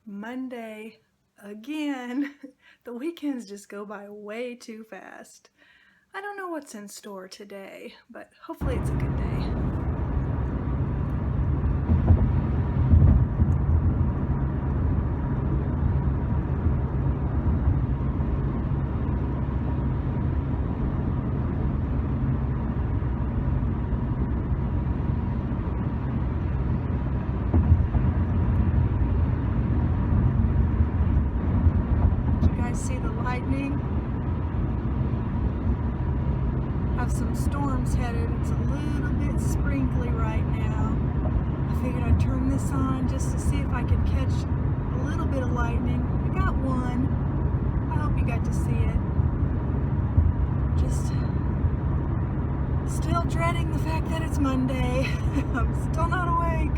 Monday again. The weekends just go by way too fast. I don't know what's in store today, but hopefully it's a good day. See the lightning? Have some storms headed. It's a little bit sprinkly right now. I figured I'd turn this on just to see if I could catch a little bit of lightning. I got one. I hope you got to see it. Just still dreading the fact that it's Monday. I'm still not awake.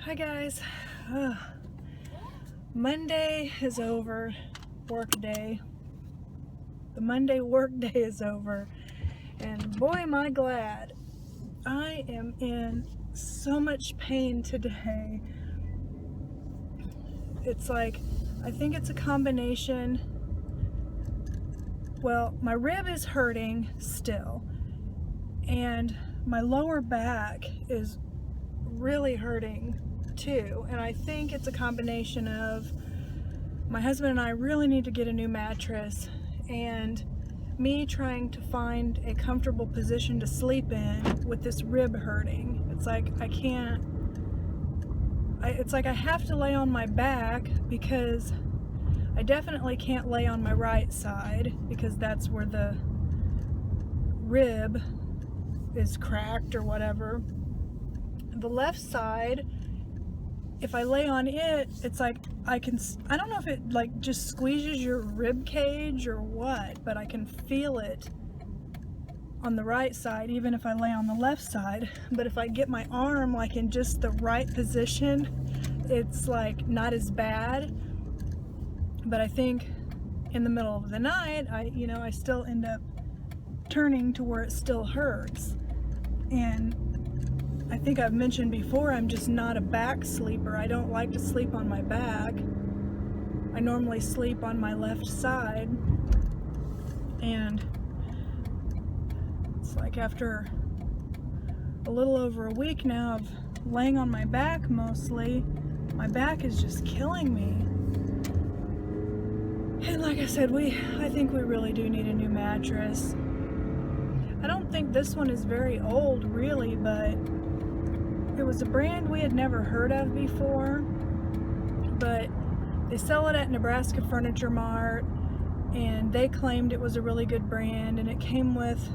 Hi guys. Monday is over, work day. The Monday work day is over, and boy am I glad. I am in so much pain today. It's like, I think it's a combination. Well, my rib is hurting still, and my lower back is really hurting too, and I think it's a combination of my husband and I really need to get a new mattress, and me trying to find a comfortable position to sleep in with this rib hurting. It's like it's like I have to lay on my back, because I definitely can't lay on my right side because that's where the rib is cracked or whatever. The left side, if I lay on it, it's like I don't know if it like just squeezes your rib cage or what, but I can feel it on the right side even if I lay on the left side. But if I get my arm like in just the right position, it's like not as bad. But I think in the middle of the night, I still end up turning to where it still hurts. And I think I've mentioned before, I'm just not a back sleeper. I don't like to sleep on my back. I normally sleep on my left side. And it's like after a little over a week now of laying on my back mostly, my back is just killing me. And like I said, I think we really do need a new mattress. I don't think this one is very old really, but it was a brand we had never heard of before, but they sell it at Nebraska Furniture Mart, and they claimed it was a really good brand, and it came with,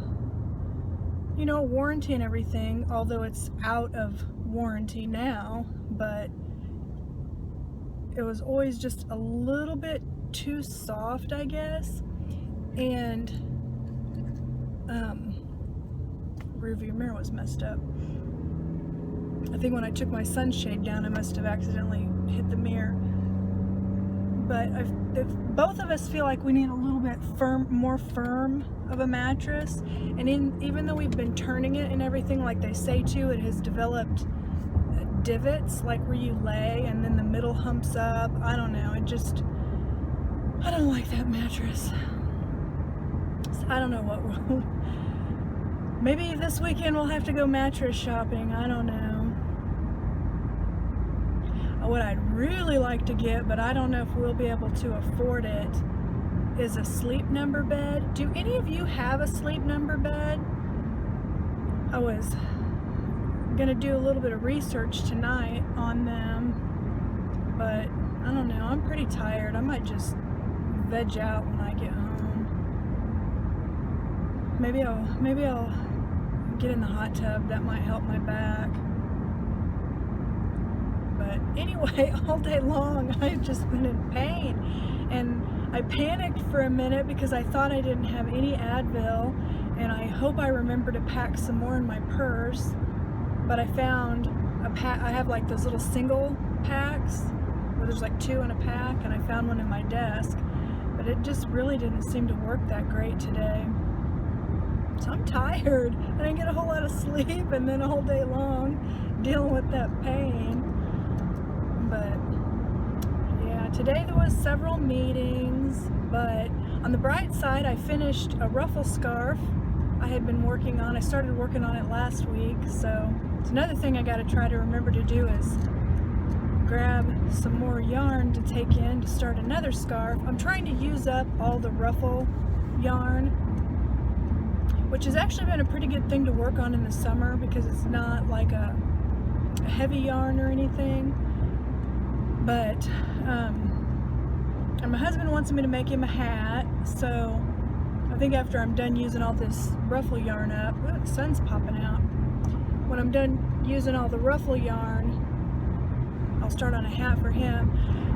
warranty and everything, although it's out of warranty now, but it was always just a little bit too soft, I guess. And rearview mirror was messed up. I think when I took my sunshade down, I must have accidentally hit the mirror. But if both of us feel like we need a little bit more firm of a mattress, and even though we've been turning it and everything like they say to, it has developed divots, like where you lay and then the middle humps up. I don't know, I don't like that mattress. So I don't know what maybe this weekend we'll have to go mattress shopping. I don't know. What I'd really like to get, but I don't know if we'll be able to afford it, is a sleep number bed. Do any of you have a sleep number bed? I was gonna do a little bit of research tonight on them, but I don't know, I'm pretty tired. I might just veg out when I get home. Maybe I'll get in the hot tub. That might help my back. But anyway, all day long I've just been in pain, and I panicked for a minute because I thought I didn't have any Advil, and I hope I remember to pack some more in my purse. But I found a pack. I have like those little single packs where there's like 2 in a pack, and I found one in my desk, but it just really didn't seem to work that great today. So I'm tired. I didn't get a whole lot of sleep, and then all day long dealing with that pain. But yeah, today there was several meetings, but on the bright side, I finished a ruffle scarf I had been working on. I started working on it last week, so it's another thing I got to try to remember to do is grab some more yarn to take in to start another scarf. I'm trying to use up all the ruffle yarn, which has actually been a pretty good thing to work on in the summer because it's not like a heavy yarn or anything. But and my husband wants me to make him a hat, so I think after I'm done using all this ruffle yarn up, ooh, the sun's popping out. When I'm done using all the ruffle yarn, I'll start on a hat for him.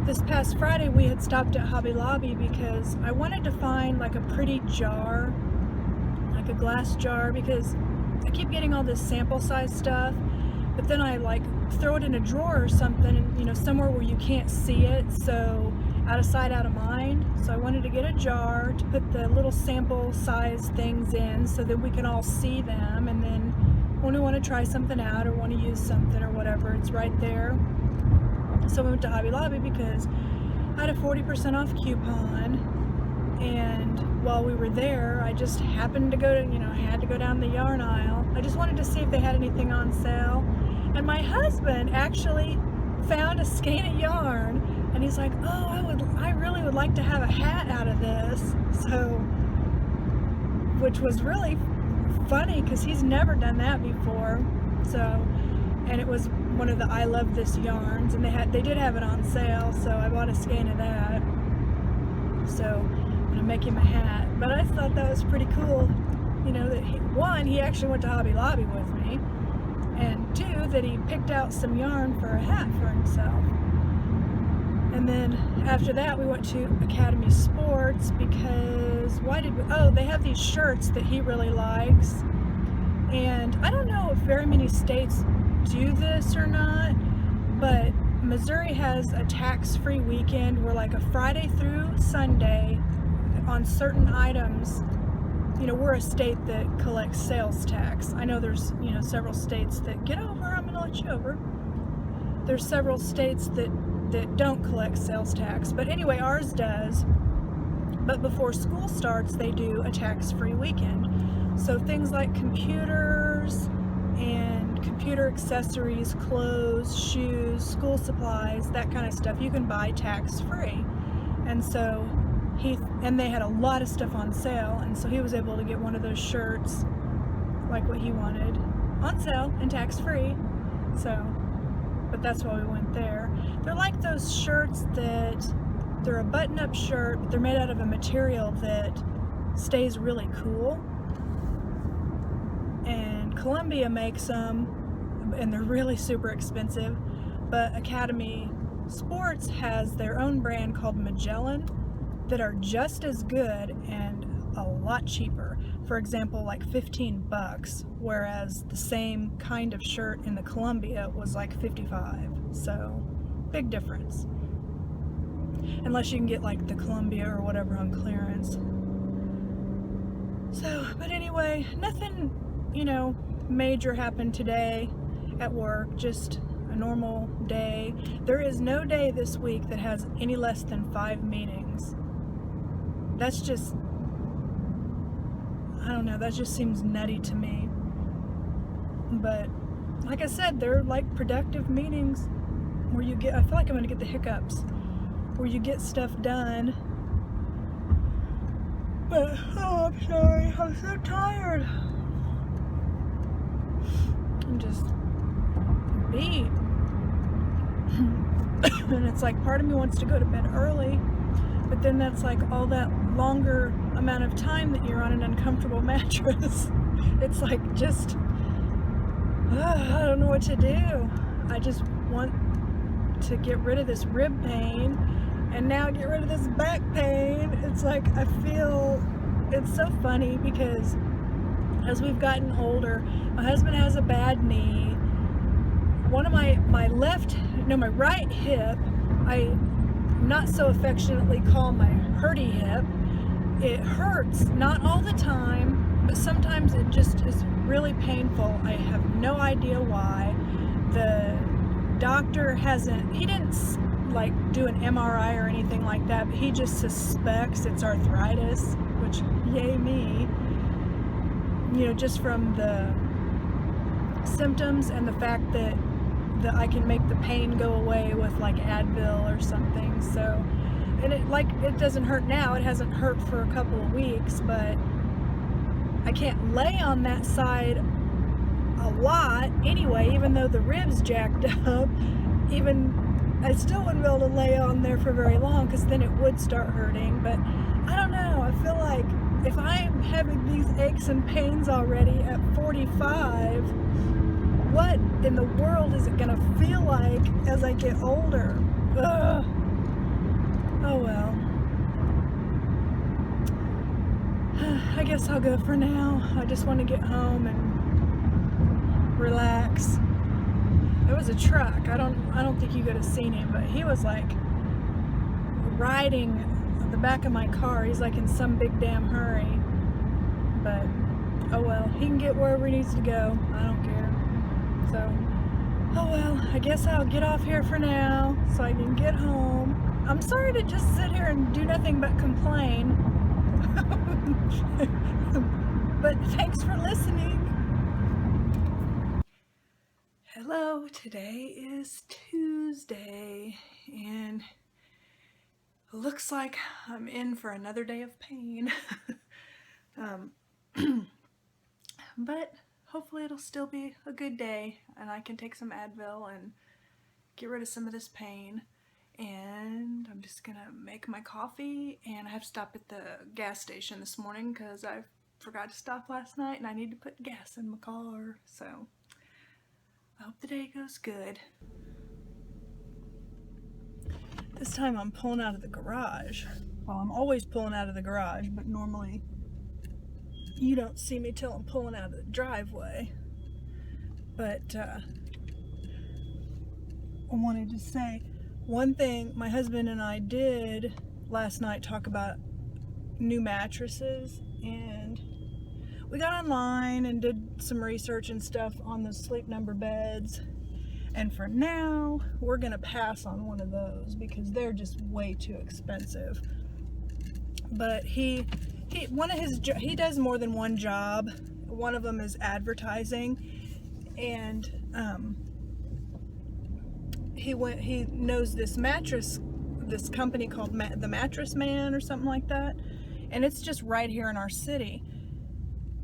This past Friday we had stopped at Hobby Lobby because I wanted to find like a pretty jar, like a glass jar, because I keep getting all this sample size stuff, but then I like throw it in a drawer or something, and you know, somewhere where you can't see it, so out of sight, out of mind. So I wanted to get a jar to put the little sample size things in so that we can all see them, and then when we want to try something out or want to use something or whatever, it's right there. So we went to Hobby Lobby because I had a 40% off coupon, and while we were there, I just happened to go to, I had to go down the yarn aisle. I just wanted to see if they had anything on sale, and my husband actually found a skein of yarn, and he's like, oh, I really would like to have a hat out of this. So, which was really funny because he's never done that before. So, and it was one of the I Love This yarns, and they did have it on sale, so I bought a skein of that. So I'm gonna make him a hat. But I thought that was pretty cool, that he actually went to Hobby Lobby with me, and 2, that he picked out some yarn for a hat for himself. And then after that we went to Academy Sports because they have these shirts that he really likes, and I don't know if very many states do this or not, but Missouri has a tax-free weekend where like a Friday through Sunday on certain items, we're a state that collects sales tax. I know there's several states that I'm gonna let you over. There's several states that don't collect sales tax, but anyway, ours does. But before school starts, they do a tax-free weekend. So things like computers and computer accessories, clothes, shoes, school supplies, that kind of stuff, you can buy tax-free. And so they had a lot of stuff on sale, and so he was able to get one of those shirts, like what he wanted, on sale and tax-free. So, but that's why we went there. They're like those shirts they're a button-up shirt, but they're made out of a material that stays really cool. And Columbia makes them, and they're really super expensive, but Academy Sports has their own brand called Magellan that are just as good and a lot cheaper. For example, like $15, whereas the same kind of shirt in the Columbia was like $55. So big difference. Unless you can get like the Columbia or whatever on clearance. So, but anyway, nothing, major happened today at work. Just a normal day. There is no day this week that has any less than 5 meetings. That's just, I don't know, that just seems nutty to me. But like I said, they're like productive meetings where you get, I feel like I'm gonna get the hiccups, where you get stuff done. But, oh, I'm sorry, I'm so tired. I'm just beat. And it's like part of me wants to go to bed early, but then that's like all that longer amount of time that you're on an uncomfortable mattress. It's like just, I don't know what to do. I just want to get rid of this rib pain and now get rid of this back pain. It's like I feel, it's so funny because as we've gotten older, my husband has a bad knee. One of my right hip, I not so affectionately call my hurty hip. It hurts, not all the time, but sometimes it just is really painful. I have no idea why. The doctor he didn't like do an MRI or anything like that, but he just suspects it's arthritis, which yay me. You know, just from the symptoms and the fact that I can make the pain go away with like Advil or something. So, and it doesn't hurt now. It hasn't hurt for a couple of weeks, but I can't lay on that side a lot anyway, even though the ribs jacked up. I still wouldn't be able to lay on there for very long because then it would start hurting. But I don't know, I feel like if I'm having these aches and pains already at 45, what in the world is it gonna feel like as I get older? Ugh. Oh well. I guess I'll go for now. I just want to get home and relax. It was a truck. I don't think you could have seen him, but he was like riding the back of my car. He's like in some big damn hurry. But oh well, he can get wherever he needs to go. I don't care. So, oh well, I guess I'll get off here for now so I can get home. I'm sorry to just sit here and do nothing but complain. But thanks for listening. Hello, today is Tuesday, and it looks like I'm in for another day of pain. But hopefully it'll still be a good day, and I can take some Advil and get rid of some of this pain. And I'm just gonna make my coffee, and I have to stop at the gas station this morning because I forgot to stop last night and I need to put gas in my car. So I hope the day goes good. This time I'm pulling out of the garage. Well, I'm always pulling out of the garage, but normally you don't see me till I'm pulling out of the driveway. But I wanted to say one thing my husband and I did last night, talk about new mattresses, and we got online and did some research and stuff on the Sleep Number beds, and for now we're gonna pass on one of those because they're just way too expensive. But he does more than one job. One of them is advertising, and he knows this company called the Mattress Man or something like that, and it's just right here in our city.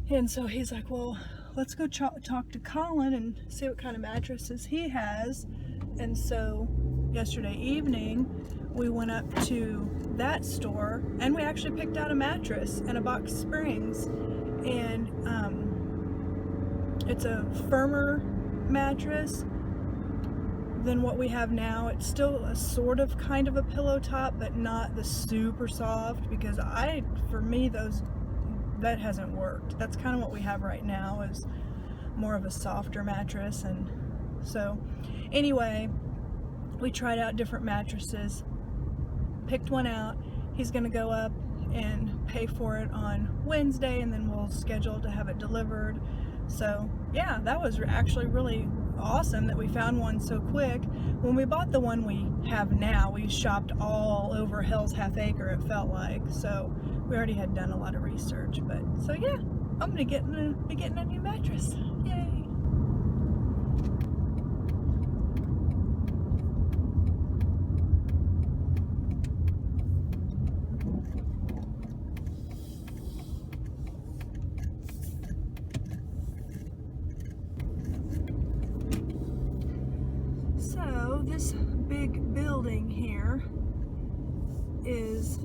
And so he's like, well, let's go talk to Colin and see what kind of mattresses he has. And so yesterday evening we went up to that store and we actually picked out a mattress and a box of springs, and it's a firmer mattress than what we have now. It's still a sort of kind of a pillow top, but not the super soft, because for me that hasn't worked. That's kind of what we have right now, is more of a softer mattress. And so anyway, we tried out different mattresses, picked one out. He's gonna go up and pay for it on Wednesday, and then we'll schedule to have it delivered. So yeah, that was actually really awesome that we found one so quick. When we bought the one we have now, we shopped all over Hell's Half Acre, it felt like. So we already had done a lot of research. But so yeah, I'm gonna be getting a new mattress. Yay! So this big building here is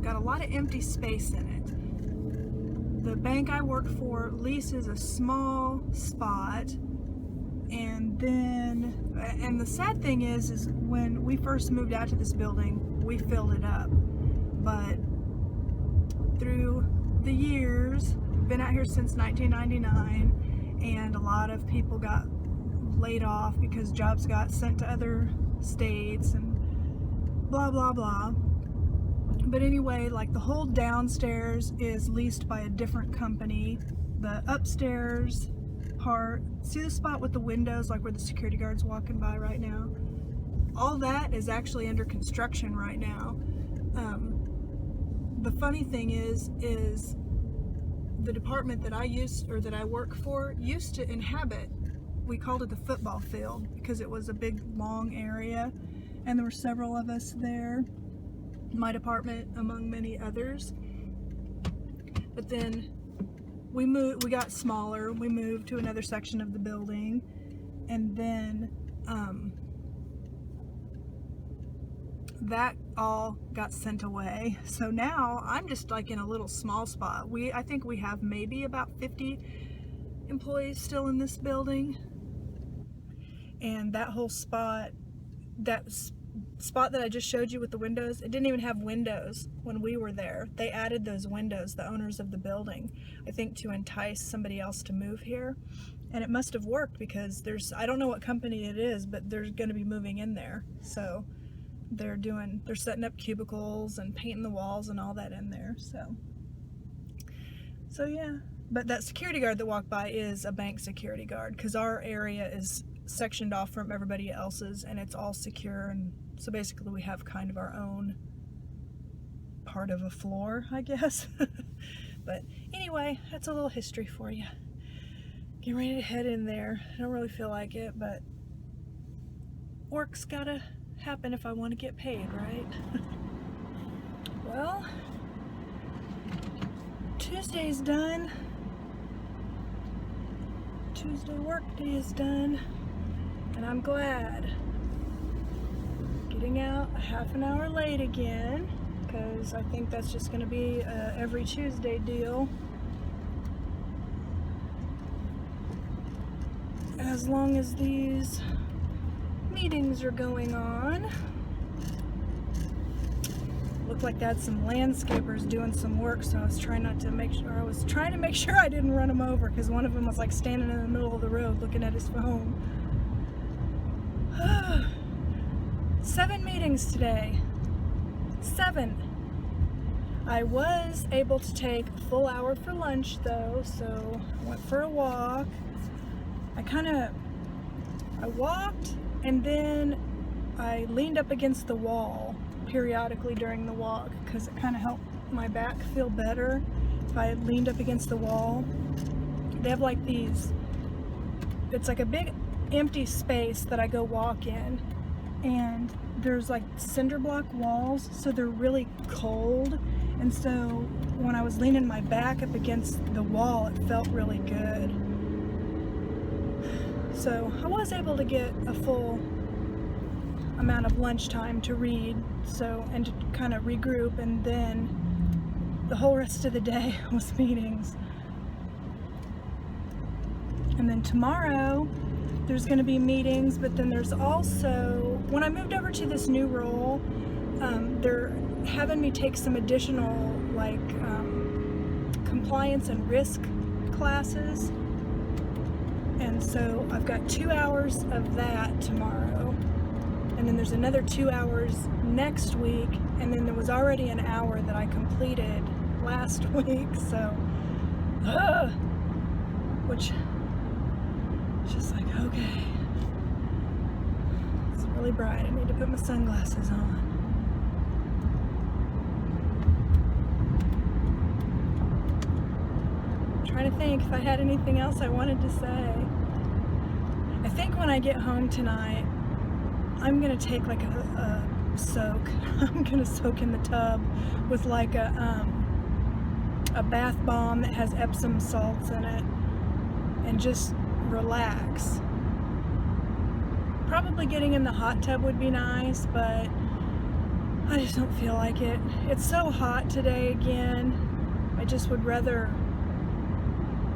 got a lot of empty space in it. The bank I work for leases a small spot, and the sad thing is when we first moved out to this building, we filled it up. But through the years, been out here since 1999, and a lot of people got laid off because jobs got sent to other states and blah blah blah. But anyway, like the whole downstairs is leased by a different company. The upstairs part, see the spot with the windows, like where the security guard's walking by right now? All that is actually under construction right now. The funny thing is the department that I work for used to inhabit, we called it the football field because it was a big long area and there were several of us there, my department among many others. But then we got smaller, we moved to another section of the building, and then that all got sent away. So now I'm just like in a little small spot. I think we have maybe about 50 employees still in this building. And that whole spot, that spot that I just showed you with the windows, it didn't even have windows when we were there. They added those windows, the owners of the building, I think to entice somebody else to move here. And it must have worked because I don't know what company it is, but they're going to be moving in there. So they're setting up cubicles and painting the walls and all that in there. So yeah. But that security guard that walked by is a bank security guard because our area is sectioned off from everybody else's and it's all secure, and so basically we have kind of our own part of a floor, I guess. But anyway, that's a little history for you. Get ready to head in there. I don't really feel like it, but work's gotta happen if I want to get paid, right? Well, Tuesday's done. Tuesday work day is done. And I'm glad. Getting out a half an hour late again, because I think that's just going to be a every Tuesday deal. As long as these meetings are going on. Looked like they had some landscapers doing some work, so I was trying to make sure I didn't run them over, because one of them was like standing in the middle of the road looking at his phone. 7 meetings today. 7. I was able to take a full hour for lunch though, so I went for a walk. I walked and then I leaned up against the wall periodically during the walk because it kind of helped my back feel better if I had leaned up against the wall. They have like it's like a big empty space that I go walk in, and there's like cinder block walls, so they're really cold, and so when I was leaning my back up against the wall, it felt really good. So I was able to get a full amount of lunchtime to read, and to kind of regroup, and then the whole rest of the day was meetings. And then tomorrow there's going to be meetings, but then there's also, when I moved over to this new role, they're having me take some additional like compliance and risk classes, and so I've got 2 hours of that tomorrow, and then there's another 2 hours next week, and then there was already an hour that I completed last week, so which Just like, okay, it's really bright. I need to put my sunglasses on. I'm trying to think if I had anything else I wanted to say. I think when I get home tonight, I'm gonna take like a soak. I'm gonna soak in the tub with like a bath bomb that has Epsom salts in it and just relax. Probably getting in the hot tub would be nice, but I just don't feel like it. It's so hot today again. I just would rather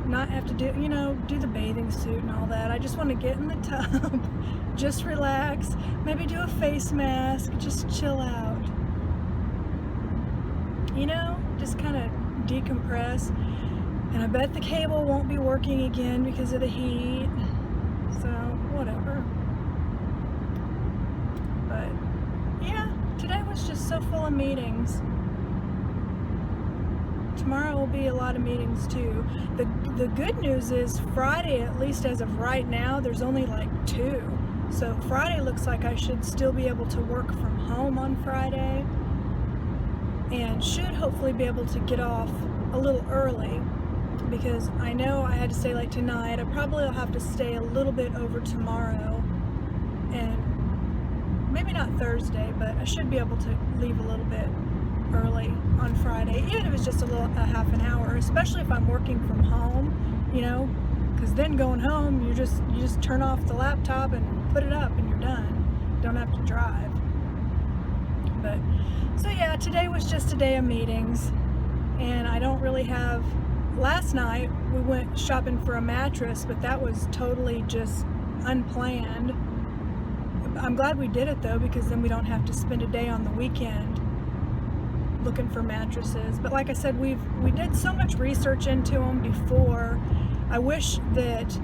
not have to do the bathing suit and all that. I just want to get in the tub, just relax, maybe do a face mask, just chill out. Just kind of decompress. And I bet the cable won't be working again because of the heat. So, whatever. But, yeah, today was just so full of meetings. Tomorrow will be a lot of meetings too. The good news is Friday, at least as of right now, there's only like 2. So Friday looks like I should still be able to work from home on Friday. And should hopefully be able to get off a little early, because I know I had to stay late tonight. I probably will have to stay a little bit over tomorrow, and maybe not Thursday, but I should be able to leave a little bit early on Friday, even if it's just a half an hour, especially if I'm working from home, because then going home, you just turn off the laptop and put it up and you're done. Don't have to drive. But so yeah, today was just a day of meetings, and I don't really have. Last night we went shopping for a mattress, but that was totally just unplanned. I'm glad we did it though, because then we don't have to spend a day on the weekend looking for mattresses. But like I said, we did so much research into them before. I wish that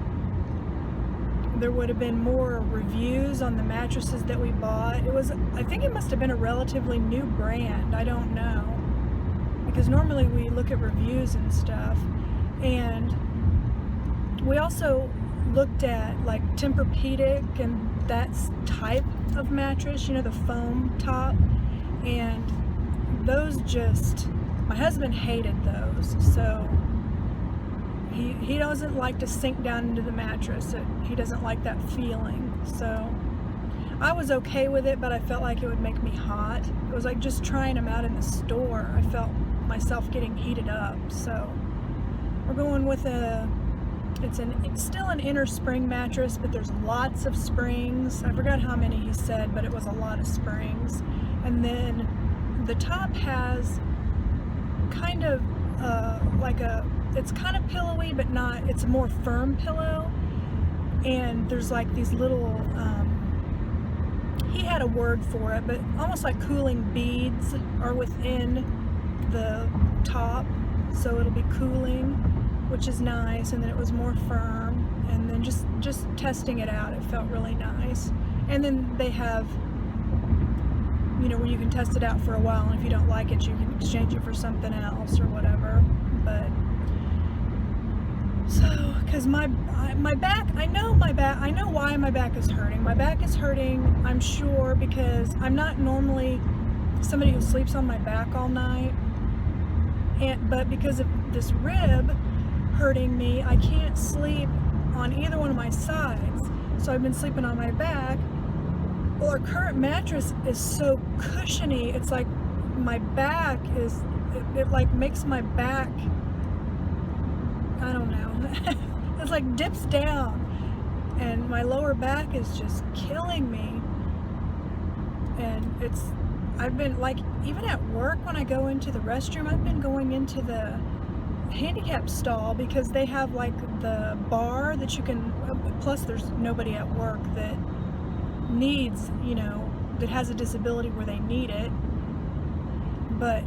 there would have been more reviews on the mattresses that we bought. I think it must have been a relatively new brand. I don't know, because normally we look at reviews and stuff. And we also looked at like Tempur-Pedic and that type of mattress, the foam top, and those my husband hated those, so he doesn't like to sink down into the mattress. He doesn't like that feeling. So I was okay with it, but I felt like it would make me hot. It was like just trying them out in the store. I felt myself getting heated up. So we're going with it's still an inner spring mattress, but there's lots of springs. I forgot how many he said, but it was a lot of springs. And then the top has kind of it's kind of pillowy, but not, it's a more firm pillow. And there's like these little, he had a word for it, but almost like cooling beads are within the top. So it'll be cooling, which is nice. And then it was more firm. And then just testing it out, it felt really nice. And then they have, where you can test it out for a while, and if you don't like it, you can exchange it for something else or whatever. But so, because my back, I know why my back is hurting. My back is hurting, I'm sure, because I'm not normally somebody who sleeps on my back all night, but because of this rib hurting me, I can't sleep on either one of my sides. So I've been sleeping on my back. Well, our current mattress is so cushiony, it's like my back is, it like makes my back, I don't know, it's like dips down, and my lower back is just killing me. And I've been like, even at work when I go into the restroom, I've been going into the handicap stall, because they have like the bar that you can, plus there's nobody at work that needs, that has a disability where they need it, but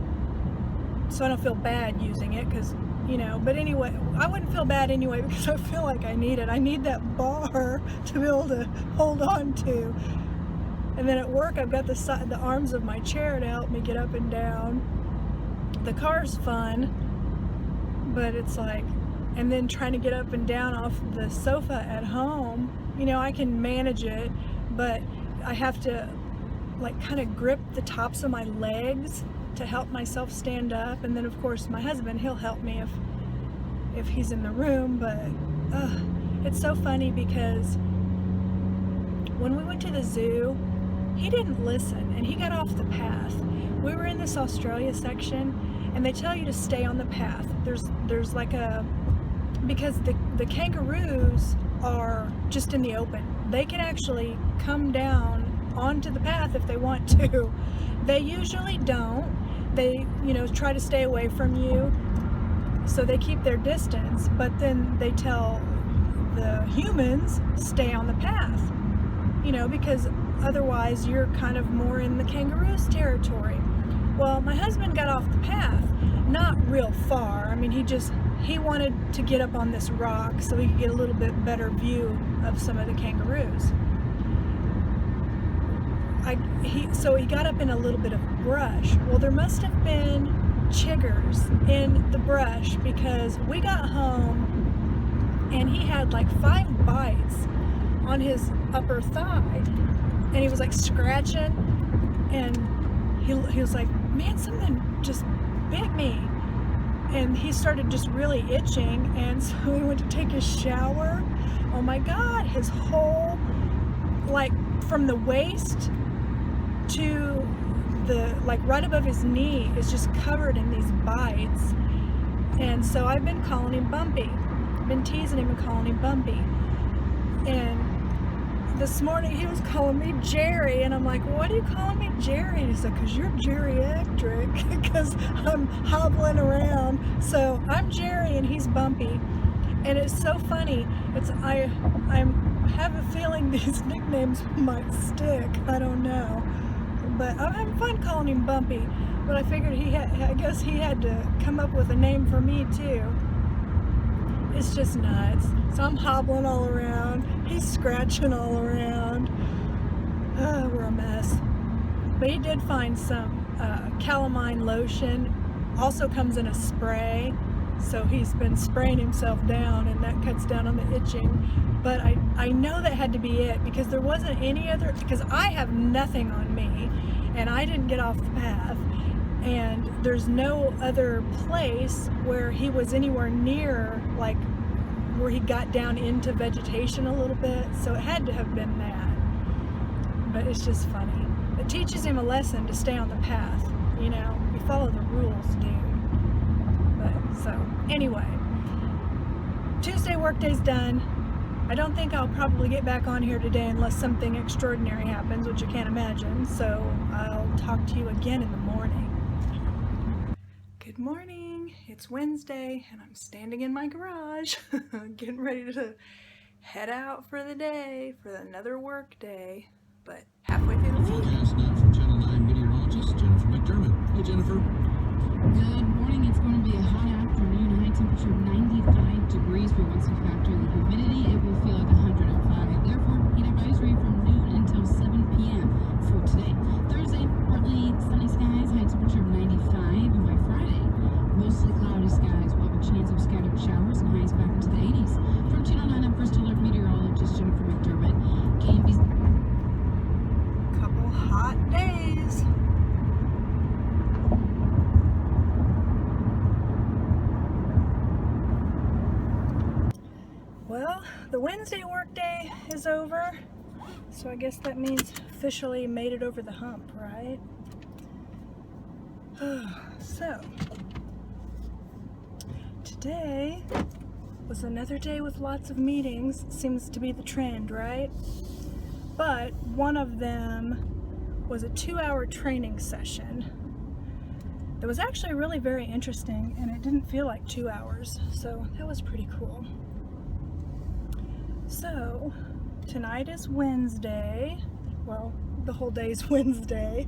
so I don't feel bad using it, because but anyway, I wouldn't feel bad anyway, because I feel like I need it. I need that bar to be able to hold on to. And then at work, I've got the arms of my chair to help me get up and down. The car's fun, but it's like and then trying to get up and down off the sofa at home, you know, I can manage it, but I have to like kind of grip the tops of my legs to help myself stand up. And then of course my husband, he'll help me if he's in the room. But it's so funny because when we went to the zoo, he didn't listen and he got off the path. We were in this Australia section and they tell you to stay on the path. There's like because the kangaroos are just in the open. They can actually come down onto the path if they want to. They usually don't. They, you know, try to stay away from you, so they keep their distance, but then they tell the humans stay on the path, you know, because otherwise you're kind of more in the kangaroo's territory. Well, my husband got off the path, not real far. I mean, he wanted to get up on this rock so he could get a little bit better view of some of the kangaroos. So he got up in a little bit of brush. Well, there must have been chiggers in the brush because we got home and he had like 5 bites on his upper thigh, and he was like scratching, and he was like, man, something just bit me. And he started just really itching, and so we went to take a shower. Oh my God, his whole, like from the waist to the, like right above his knee is just covered in these bites. And so I've been calling him Bumpy. I've been teasing him and calling him Bumpy. And this morning he was calling me Jerry, and I'm like, what are you calling me Jerry? And he's like, because you're geriatric, because I'm hobbling around. So I'm Jerry and he's Bumpy. And it's so funny. I have a feeling these nicknames might stick. I don't know. But I'm having fun calling him Bumpy. But I figured I guess he had to come up with a name for me too. It's just nuts. So I'm hobbling all around. He's scratching all around. Oh, we're a mess. But he did find some calamine lotion. Also comes in a spray. So he's been spraying himself down, and that cuts down on the itching. But I know that had to be it, because there wasn't any other, because I have nothing on me and I didn't get off the path, and there's no other place where he was anywhere near, like where he got down into vegetation a little bit. So it had to have been that. But it's just funny. It teaches him a lesson to stay on the path, you know, you follow the rules, dude. But so anyway, Tuesday workday's done. I don't think I'll probably get back on here today unless something extraordinary happens, which I can't imagine. So I'll talk to you again in the morning. Good morning. It's Wednesday and I'm standing in my garage getting ready to head out for the day for another work day. But halfway through the week. Forecast now from Channel 9 meteorologist Jennifer McDermott. Hey, Jennifer. Good morning. It's going to be a hot afternoon. A high temperature of 95 degrees. But once you factor in the humidity, it will feel like 105. Therefore, heat advisory from noon until 7 p.m. for today. Thursday, partly sunny skies. High temperature of 95. And by Friday, mostly cloudy skies. We'll have a chance of scattered showers and highs back into the 80s. From Channel 9, I'm First Alert meteorologist Jennifer McDermott. KMB's couple hot days. Well, the Wednesday workday is over, so I guess that means officially made it over the hump, right? So, today was another day with lots of meetings. Seems to be the trend, right? But one of them was a 2-hour training session. It was actually really very interesting, and it didn't feel like 2 hours, so that was pretty cool. So, tonight is Wednesday. Well, the whole day is Wednesday.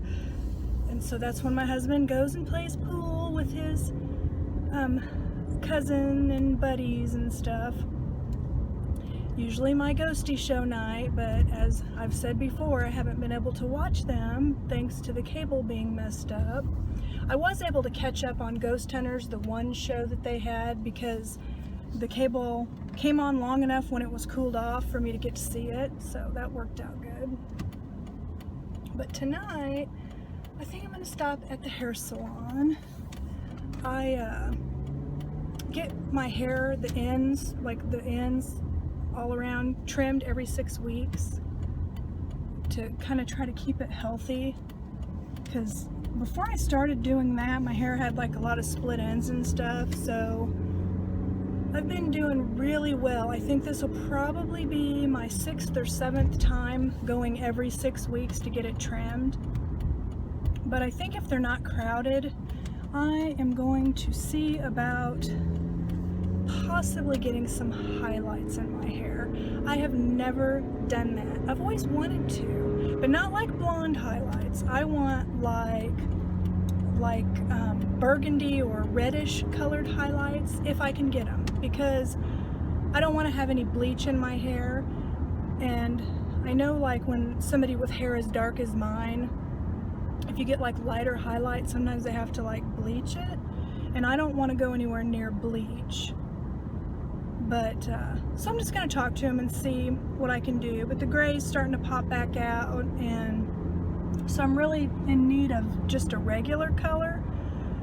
And so that's when my husband goes and plays pool with his cousin and buddies and stuff. Usually my ghosty show night, but as I've said before, I haven't been able to watch them thanks to the cable being messed up. I was able to catch up on Ghost Hunters, the one show that they had, because the cable came on long enough when it was cooled off for me to get to see it, so that worked out good. But tonight, I think I'm gonna stop at the hair salon. I get my hair, the ends all around, trimmed every 6 weeks to kind of try to keep it healthy, because before I started doing that, my hair had like a lot of split ends and stuff, so I've been doing really well. I think this will probably be my 6th or 7th time going every 6 weeks to get it trimmed. But I think if they're not crowded, I am going to see about possibly getting some highlights in my hair. I have never done that. I've always wanted to, but not like blonde highlights. I want like burgundy or reddish colored highlights if I can get them, because I don't want to have any bleach in my hair. And I know like when somebody with hair as dark as mine, if you get like lighter highlights, sometimes they have to like bleach it, and I don't want to go anywhere near bleach. But so I'm just going to talk to him and see what I can do. But the gray is starting to pop back out, and so I'm really in need of just a regular color.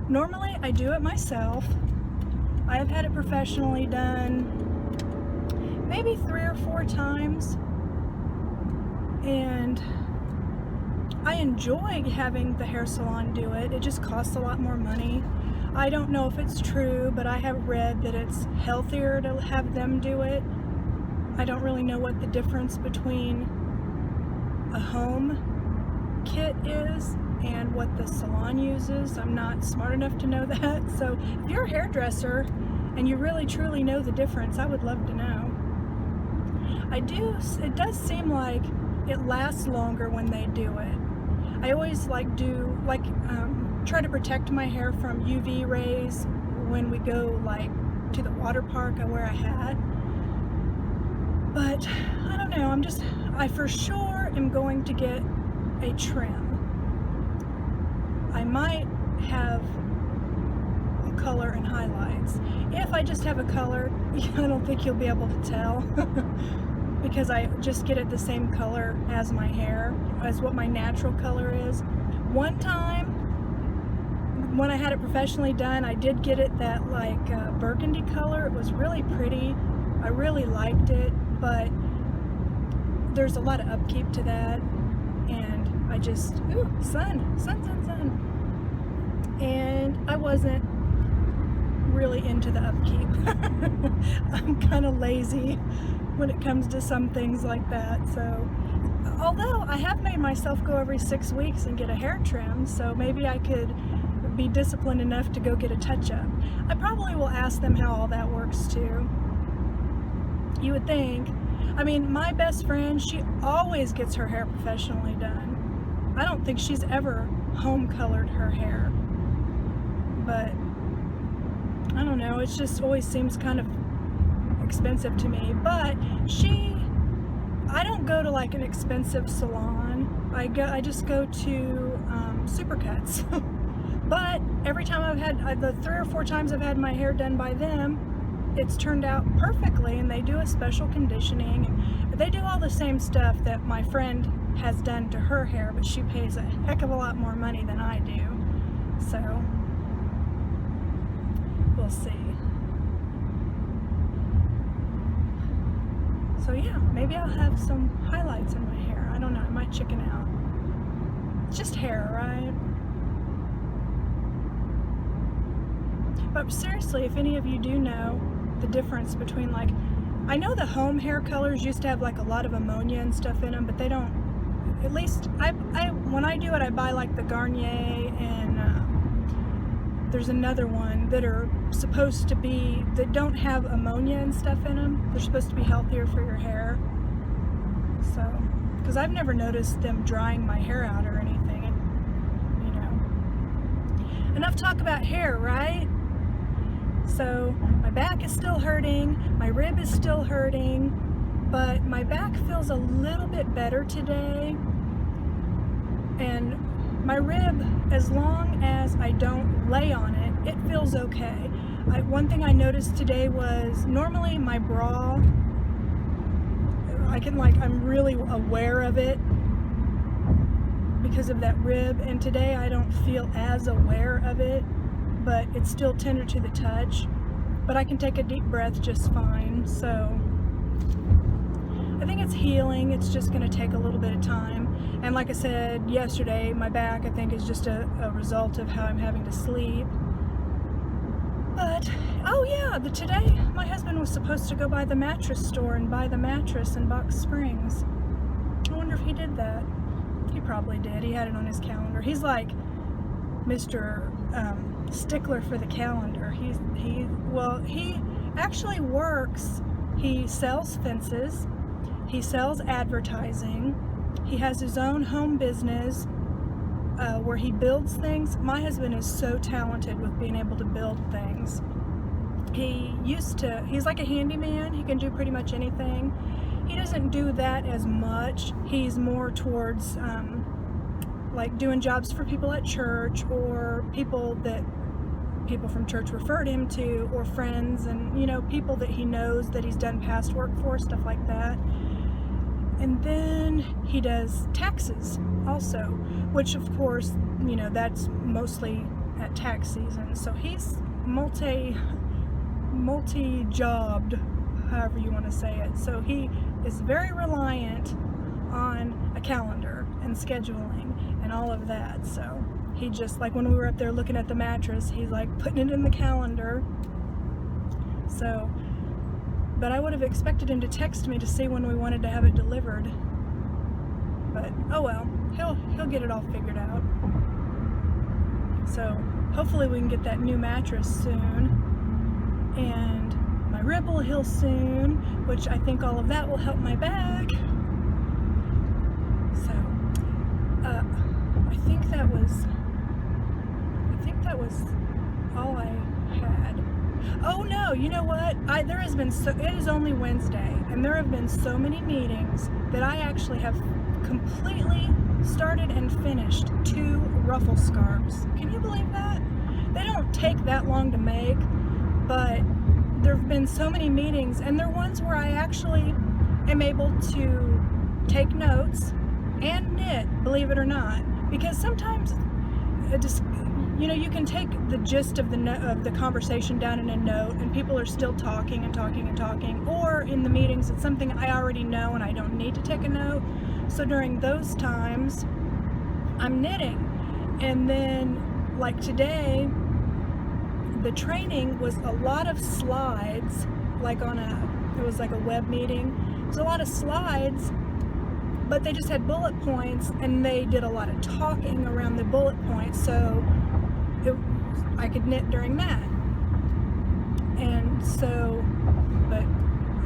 Normally I do it myself. I have had it professionally done maybe 3 or 4 times, and I enjoy having the hair salon do it. It just costs a lot more money. I don't know if it's true, but I have read that it's healthier to have them do it. I don't really know what the difference between a home kit is and what the salon uses. I'm not smart enough to know that. So if you're a hairdresser and you really truly know the difference, I would love to know. It does seem like it lasts longer when they do it. I always try to protect my hair from UV rays. When we go like to the water park, I wear a hat. But I don't know, I for sure am going to get a trim. I might have a color and highlights. If I just have a color, I don't think you'll be able to tell because I just get it the same color as my hair, as what my natural color is. One time when I had it professionally done, I did get it that like burgundy color. It was really pretty. I really liked it, but there's a lot of upkeep to that, and I just, sun. And I wasn't really into the upkeep. I'm kind of lazy when it comes to some things like that. So, although I have made myself go every 6 weeks and get a hair trim, so maybe I could be disciplined enough to go get a touch-up. I probably will ask them how all that works too. You would think. I mean, my best friend, she always gets her hair professionally done. I don't think she's ever home colored her hair. But I don't know, it just always seems kind of expensive to me. But I don't go to like an expensive salon. I just go to Supercuts. But every time I've had, the 3 or 4 times I've had my hair done by them, it's turned out perfectly, and they do a special conditioning. They do all the same stuff that my friend has done to her hair, but she pays a heck of a lot more money than I do. So, we'll see. So yeah, maybe I'll have some highlights in my hair. I don't know, I might chicken out. It's just hair, right? But seriously, if any of you do know the difference between, like, I know the home hair colors used to have like a lot of ammonia and stuff in them, but they don't, at least when I do it, I buy like the Garnier, and there's another one that are supposed to be, that don't have ammonia and stuff in them. They're supposed to be healthier for your hair. So, because I've never noticed them drying my hair out or anything, you know. Enough talk about hair, right? So my back is still hurting, my rib is still hurting, but my back feels a little bit better today. And my rib, as long as I don't lay on it, it feels okay. One thing I noticed today was normally my bra, I'm really aware of it because of that rib, and today I don't feel as aware of it, but it's still tender to the touch, but I can take a deep breath just fine. So I think it's healing. It's just going to take a little bit of time. And like I said yesterday, my back I think is just a result of how I'm having to sleep. But oh yeah, today my husband was supposed to go by the mattress store and buy the mattress in Box Springs. I wonder if he did that. He probably did. He had it on his calendar. He's like Mr. Stickler for the calendar. He actually works. He sells fences. He sells advertising. He has his own home business where he builds things. My husband is so talented with being able to build things. He's like a handyman. He can do pretty much anything. He doesn't do that as much. He's more towards like doing jobs for people at church, or people from church referred him to, or friends, and people that he knows that he's done past work for, stuff like that. And then he does taxes also, which of course, that's mostly at tax season. So he's multi-jobbed, however you want to say it. So he is very reliant on a calendar and scheduling and all of that. So he just, like when we were up there looking at the mattress, he's like putting it in the calendar. So, but I would have expected him to text me to see when we wanted to have it delivered. But oh well, he'll get it all figured out. So hopefully we can get that new mattress soon, and my rib will heal soon, which I think all of that will help my back. So I think that was all I had. Oh no, you know what? It is only Wednesday, and there have been so many meetings that I actually have completely started and finished 2 ruffle scarves. Can you believe that? They don't take that long to make, but there have been so many meetings, and they're ones where I actually am able to take notes and knit, believe it or not, because sometimes you can take the gist of the conversation down in a note, and people are still talking and talking and talking, or in the meetings it's something I already know and I don't need to take a note. So during those times I'm knitting. And then like today, the training was a lot of slides, it was like a web meeting. It was a lot of slides, but they just had bullet points, and they did a lot of talking around the bullet points, so I could knit during that. And so, but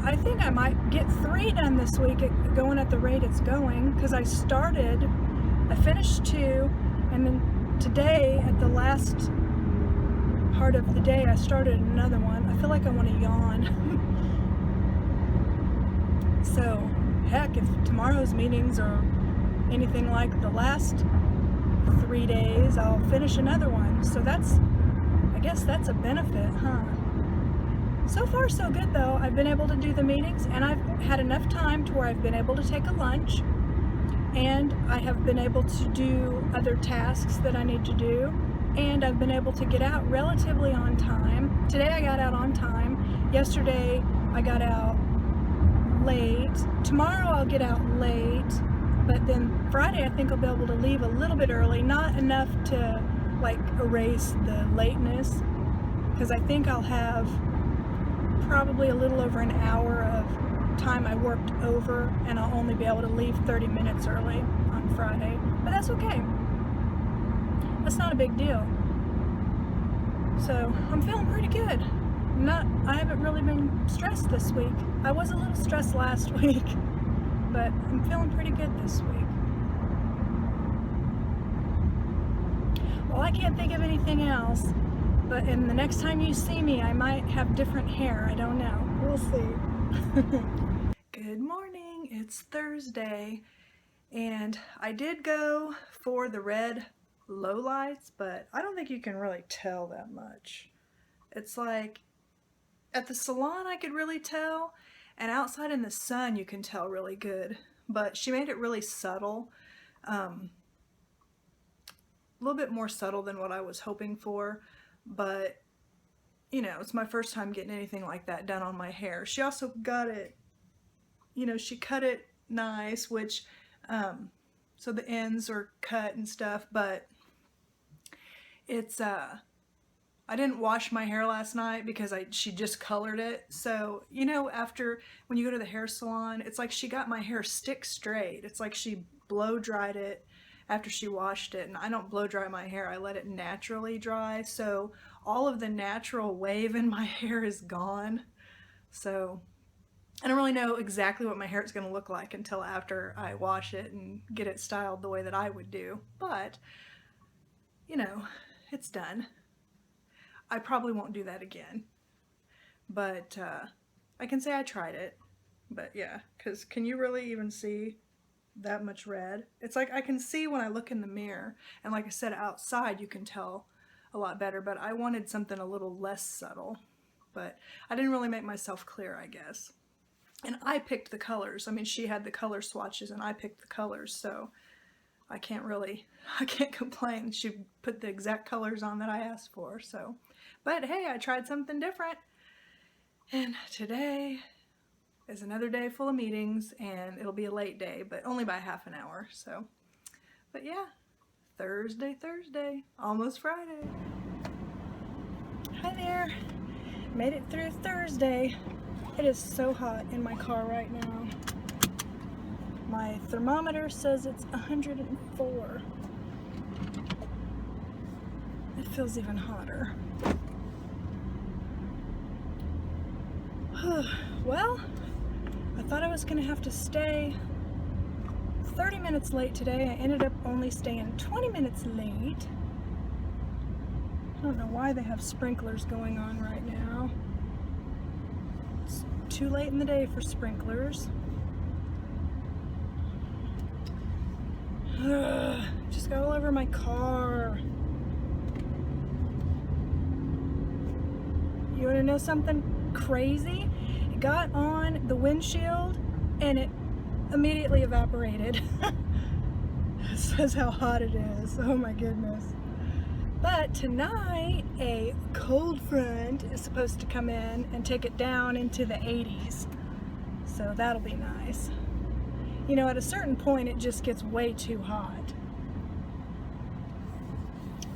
I think I might get 3 done this week, going at the rate it's going, because I finished 2, and then today, at the last part of the day, I started another one. I feel like I want to yawn. So, heck, if tomorrow's meetings are anything like the last 3 days, I'll finish another one. So I guess that's a benefit, huh? So far so good though. I've been able to do the meetings, and I've had enough time to where I've been able to take a lunch, and I have been able to do other tasks that I need to do, and I've been able to get out relatively on time. Today I got out on time. Yesterday I got out late. Tomorrow I'll get out late, but then Friday I think I'll be able to leave a little bit early, not enough to like erase the lateness, because I think I'll have probably a little over an hour of time I worked over, and I'll only be able to leave 30 minutes early on Friday, but that's okay. That's not a big deal. So I'm feeling pretty good. I haven't really been stressed this week. I was a little stressed last week, but I'm feeling pretty good this week. Well, I can't think of anything else, but the next time you see me, I might have different hair. I don't know. We'll see. Good morning. It's Thursday, and I did go for the red low lights, but I don't think you can really tell that much. It's like at the salon I could really tell, and outside in the sun you can tell really good, but she made it really subtle, a little bit more subtle than what I was hoping for, but you know, it's my first time getting anything like that done on my hair. She also got it, you know, she cut it nice, which so the ends are cut and stuff, but it's I didn't wash my hair last night because she just colored it. So, you know, after when you go to the hair salon, it's like she got my hair stick straight. It's like she blow dried it after she washed it, and I don't blow dry my hair. I let it naturally dry. So all of the natural wave in my hair is gone. So I don't really know exactly what my hair is going to look like until after I wash it and get it styled the way that I would do. But, you know, it's done. I probably won't do that again. But I can say I tried it. But yeah, because can you really even see that much red? It's like I can see when I look in the mirror. And like I said, outside you can tell a lot better. But I wanted something a little less subtle. But I didn't really make myself clear, I guess. And I picked the colors. I mean, she had the color swatches and I picked the colors, so I can't complain. She put the exact colors on that I asked for, so. But hey, I tried something different. And today is another day full of meetings, and it'll be a late day, but only by half an hour, so. But yeah, Thursday, almost Friday. Hi there. Made it through Thursday. It is so hot in my car right now. My thermometer says it's 104. It feels even hotter. Well, I thought I was gonna have to stay 30 minutes late today. I ended up only staying 20 minutes late. I don't know why they have sprinklers going on right now. It's too late in the day for sprinklers. Just got all over my car. You want to know something crazy? It got on the windshield and it immediately evaporated. It says how hot it is. Oh my goodness. But tonight, a cold front is supposed to come in and take it down into the 80s. So that'll be nice. You know, at a certain point, it just gets way too hot.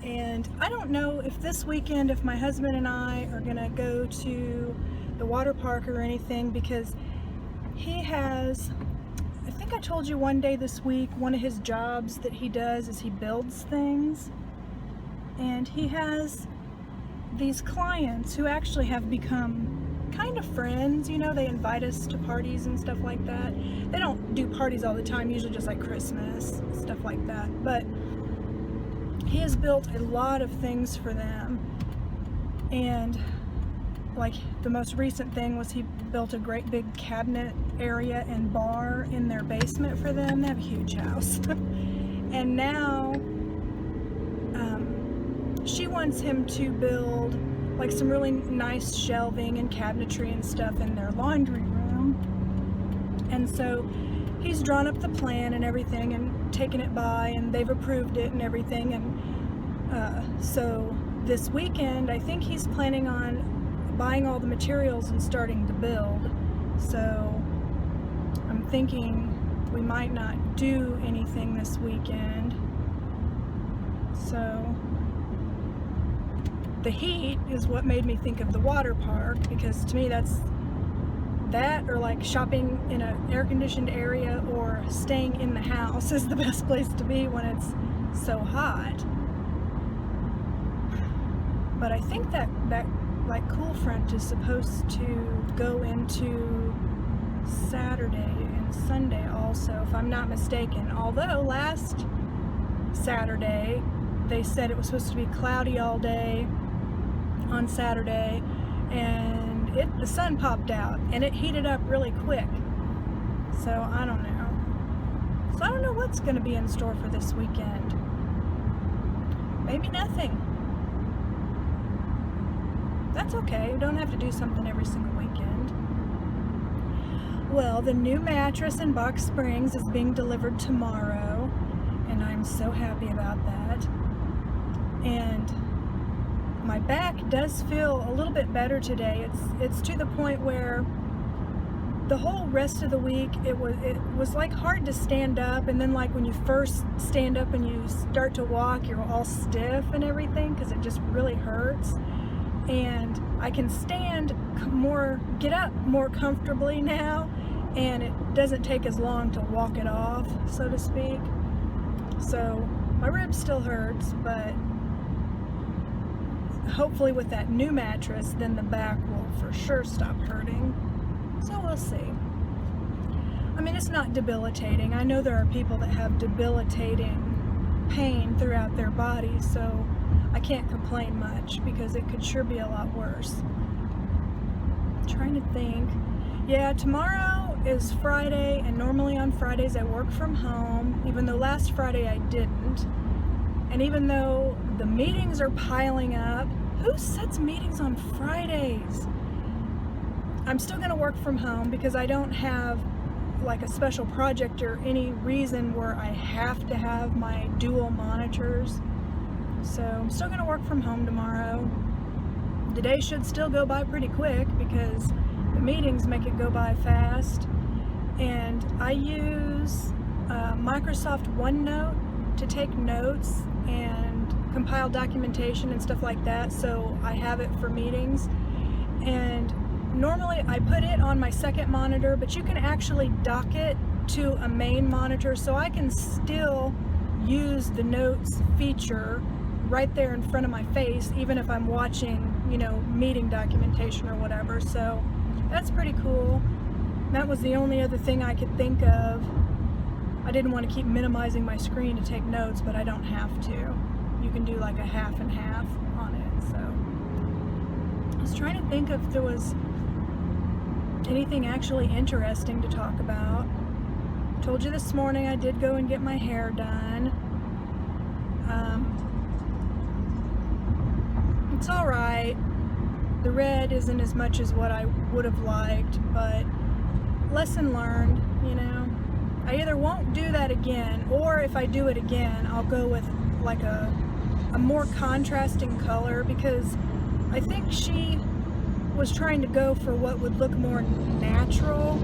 And I don't know if this weekend, if my husband and I are gonna go to the water park or anything, because he has, I think I told you one day this week, one of his jobs that he does is he builds things. And he has these clients who actually have become kind of friends, you know, they invite us to parties and stuff like that. They don't do parties all the time, usually just like Christmas, stuff like that. But he has built a lot of things for them. And like the most recent thing was he built a great big cabinet area and bar in their basement for them. They have a huge house. And now she wants him to build like some really nice shelving and cabinetry and stuff in their laundry room. And so he's drawn up the plan and everything and taken it by, and they've approved it and everything. And so this weekend, I think he's planning on buying all the materials and starting to build. So I'm thinking we might not do anything this weekend. So the heat is what made me think of the water park, because to me that's that, or like shopping in an air-conditioned area or staying in the house is the best place to be when it's so hot. But I think that like cool front is supposed to go into Saturday and Sunday also, if I'm not mistaken. Although last Saturday they said it was supposed to be cloudy all day on Saturday, and the sun popped out and it heated up really quick. So I don't know. So I don't know what's going to be in store for this weekend. Maybe nothing. that's okay. You don't have to do something every single weekend. Well, the new mattress in Box Springs is being delivered tomorrow, and I'm so happy about that. And my back does feel a little bit better today. It's to the point where the whole rest of the week it was like hard to stand up, and then like when you first stand up and you start to walk, you're all stiff and everything because it just really hurts. And I can get up more comfortably now, and it doesn't take as long to walk it off, so to speak. So my rib still hurts, but hopefully with that new mattress, then the back will for sure stop hurting. So we'll see. I mean, it's not debilitating. I know there are people that have debilitating pain throughout their body, so I can't complain much because it could sure be a lot worse. I'm trying to think. Yeah, tomorrow is Friday, and normally on Fridays I work from home, even though last Friday I didn't. And even though the meetings are piling up, who sets meetings on Fridays? I'm still going to work from home because I don't have like a special project or any reason where I have to have my dual monitors. So I'm still going to work from home tomorrow. The day should still go by pretty quick because the meetings make it go by fast. And I use Microsoft OneNote to take notes and compile documentation and stuff like that, so I have it for meetings. And normally I put it on my second monitor, but you can actually dock it to a main monitor, so I can still use the notes feature right there in front of my face, even if I'm watching, you know, meeting documentation or whatever. So that's pretty cool. That was the only other thing I could think of. I didn't want to keep minimizing my screen to take notes, but I don't have to. You can do like a half and half on it. So I was trying to think if there was anything actually interesting to talk about. Told you this morning I did go and get my hair done. It's all right. The red isn't as much as what I would have liked, but lesson learned, you know. I either won't do that again, or if I do it again, I'll go with like a more contrasting color, because I think she was trying to go for what would look more natural.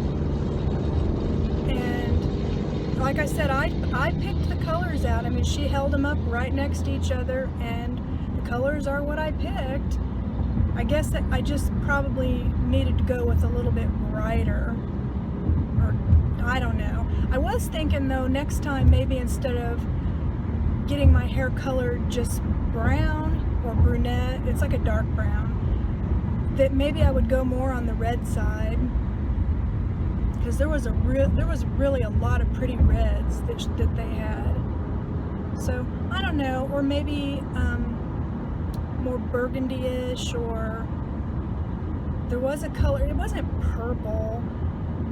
And like I said, I picked the colors out. I mean, she held them up right next to each other, and the colors are what I picked. I guess that I just probably needed to go with a little bit brighter, or I don't know. I was thinking though, next time maybe instead of getting my hair colored just brown or brunette, it's like a dark brown, that maybe I would go more on the red side, because there was really a lot of pretty reds that they had. So I don't know, or maybe more burgundy-ish, or there was a color, it wasn't purple,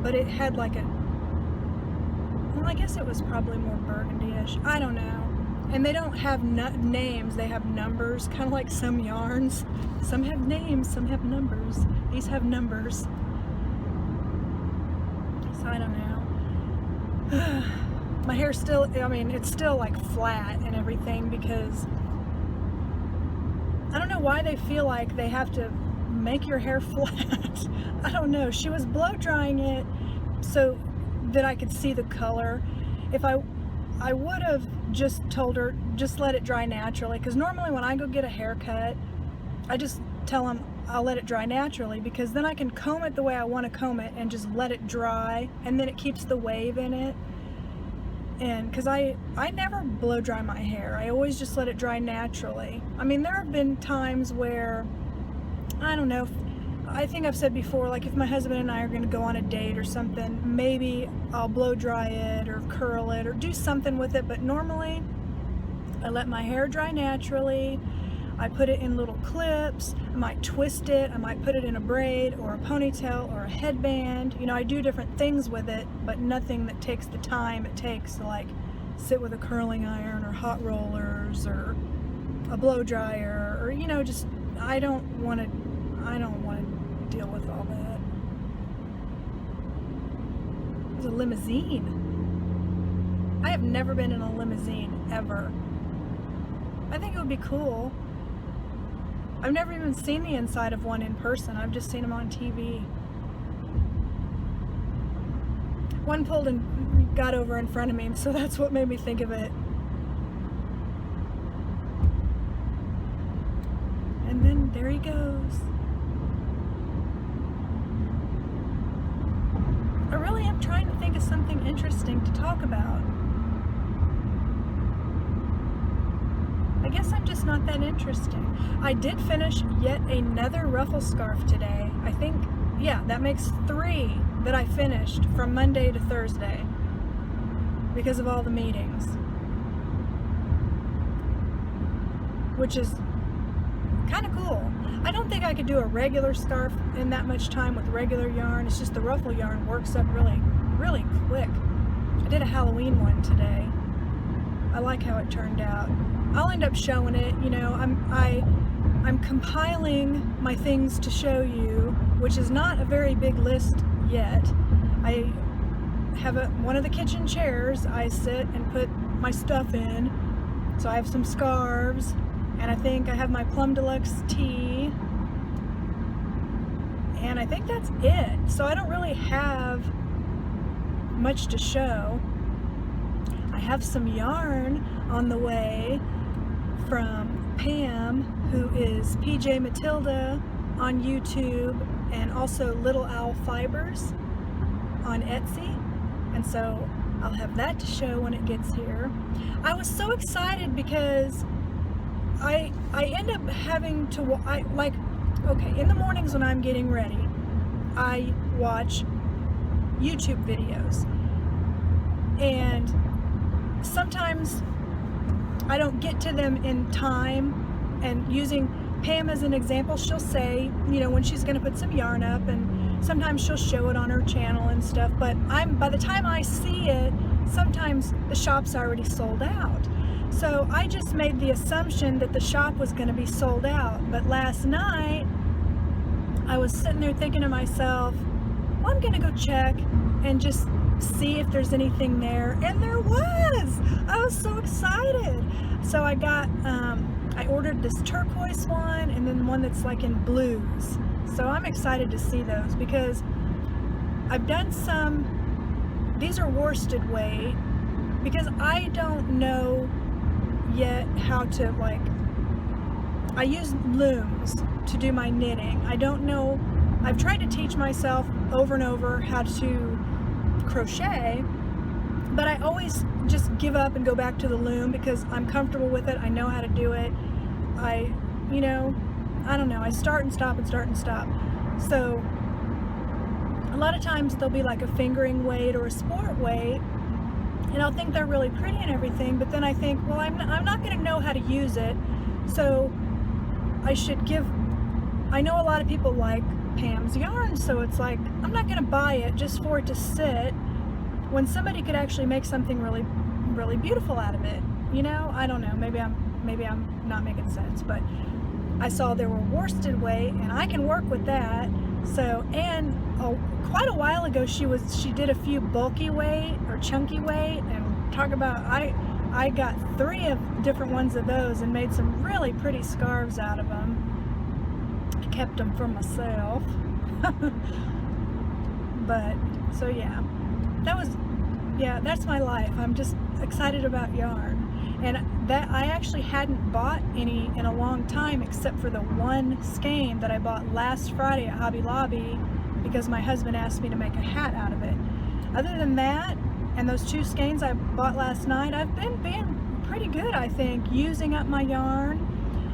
but it had like a, well, I guess it was probably more burgundy-ish. I don't know. And they don't have names, they have numbers, kind of like some yarns. Some have names, some have numbers. These have numbers. So I don't know. My hair's still, I mean, it's still like flat and everything, because I don't know why they feel like they have to make your hair flat. I don't know. She was blow drying it so that I could see the color. If I would have just told her, just let it dry naturally, because normally when I go get a haircut, I just tell them I'll let it dry naturally, because then I can comb it the way I want to comb it and just let it dry, and then it keeps the wave in it. And because I never blow dry my hair, I always just let it dry naturally. I mean, there have been times where, I don't know, I think I've said before, like if my husband and I are going to go on a date or something, maybe I'll blow dry it or curl it or do something with it, but normally I let my hair dry naturally. I put it in little clips, I might twist it, I might put it in a braid or a ponytail or a headband. You know, I do different things with it, but nothing that takes the time it takes to like sit with a curling iron or hot rollers or a blow dryer, or, you know, just, I don't want to I don't want to deal with all that. There's a limousine. I have never been in a limousine, ever. I think it would be cool. I've never even seen the inside of one in person. I've just seen them on TV. One pulled and got over in front of me, so that's what made me think of it. And then there he goes. I really am trying to think of something interesting to talk about. I guess I'm just not that interesting. I did finish yet another ruffle scarf today. I think, yeah, that makes 3 that I finished from Monday to Thursday because of all the meetings, which is kind of cool. I don't think I could do a regular scarf in that much time with regular yarn. It's just the ruffle yarn works up really, really quick. I did a Halloween one today. I like how it turned out. I'll end up showing it. You know, I'm compiling my things to show you, which is not a very big list yet. I have one of the kitchen chairs I sit and put my stuff in. So I have some scarves, and I think I have my Plum Deluxe tee, and I think that's it. So I don't really have much to show. I have some yarn on the way from Pam, who is PJ Matilda on YouTube, and also Little Owl Fibers on Etsy, and so I'll have that to show when it gets here. I was so excited because I end up having to, okay, in the mornings when I'm getting ready, I watch YouTube videos, and sometimes I don't get to them in time. And using Pam as an example, she'll say, you know, when she's going to put some yarn up, and sometimes she'll show it on her channel and stuff, but by the time I see it, sometimes the shop's already sold out. So I just made the assumption that the shop was going to be sold out. But last night I was sitting there thinking to myself, well, I'm going to go check and just see if there's anything there, and there was. I was so excited. So I got I ordered this turquoise one, and then one that's like in blues. So I'm excited to see those because I've done some, these are worsted weight, because I don't know yet how to, like, I use looms to do my knitting. I don't know, I've tried to teach myself over and over how to crochet, but I always just give up and go back to the loom because I'm comfortable with it. I know how to do it. You know, I don't know, I start and stop and start and stop. So a lot of times there'll be like a fingering weight or a sport weight, and I'll think they're really pretty and everything, but then I think, well, I'm not going to know how to use it, so I should give, I know a lot of people like Pam's yarn, so it's like, I'm not going to buy it just for it to sit when somebody could actually make something really, really beautiful out of it. You know, I don't know, maybe I'm not making sense, but I saw there were worsted weight, and I can work with that. So, and quite a while ago she did a few bulky weight or chunky weight, and talk about, I got 3 of different ones of those and made some really pretty scarves out of them. I kept them for myself. But so yeah, that's my life. I'm just excited about yarn. And that I actually hadn't bought any in a long time, except for the one skein that I bought last Friday at Hobby Lobby because my husband asked me to make a hat out of it. Other than that, and those 2 skeins I bought last night, I've been being pretty good, I think, using up my yarn.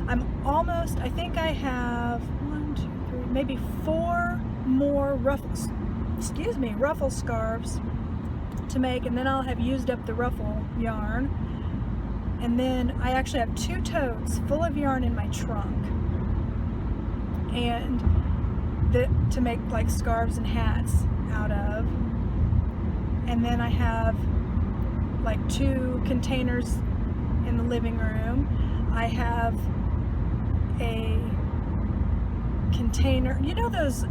I'm almost, I think I have 1, 2, 3, maybe 4 more ruffle scarves to make, and then I'll have used up the ruffle yarn. And then I actually have 2 totes full of yarn in my trunk, and to make like scarves and hats out of. And then I have like 2 containers in the living room. I have a container, you know those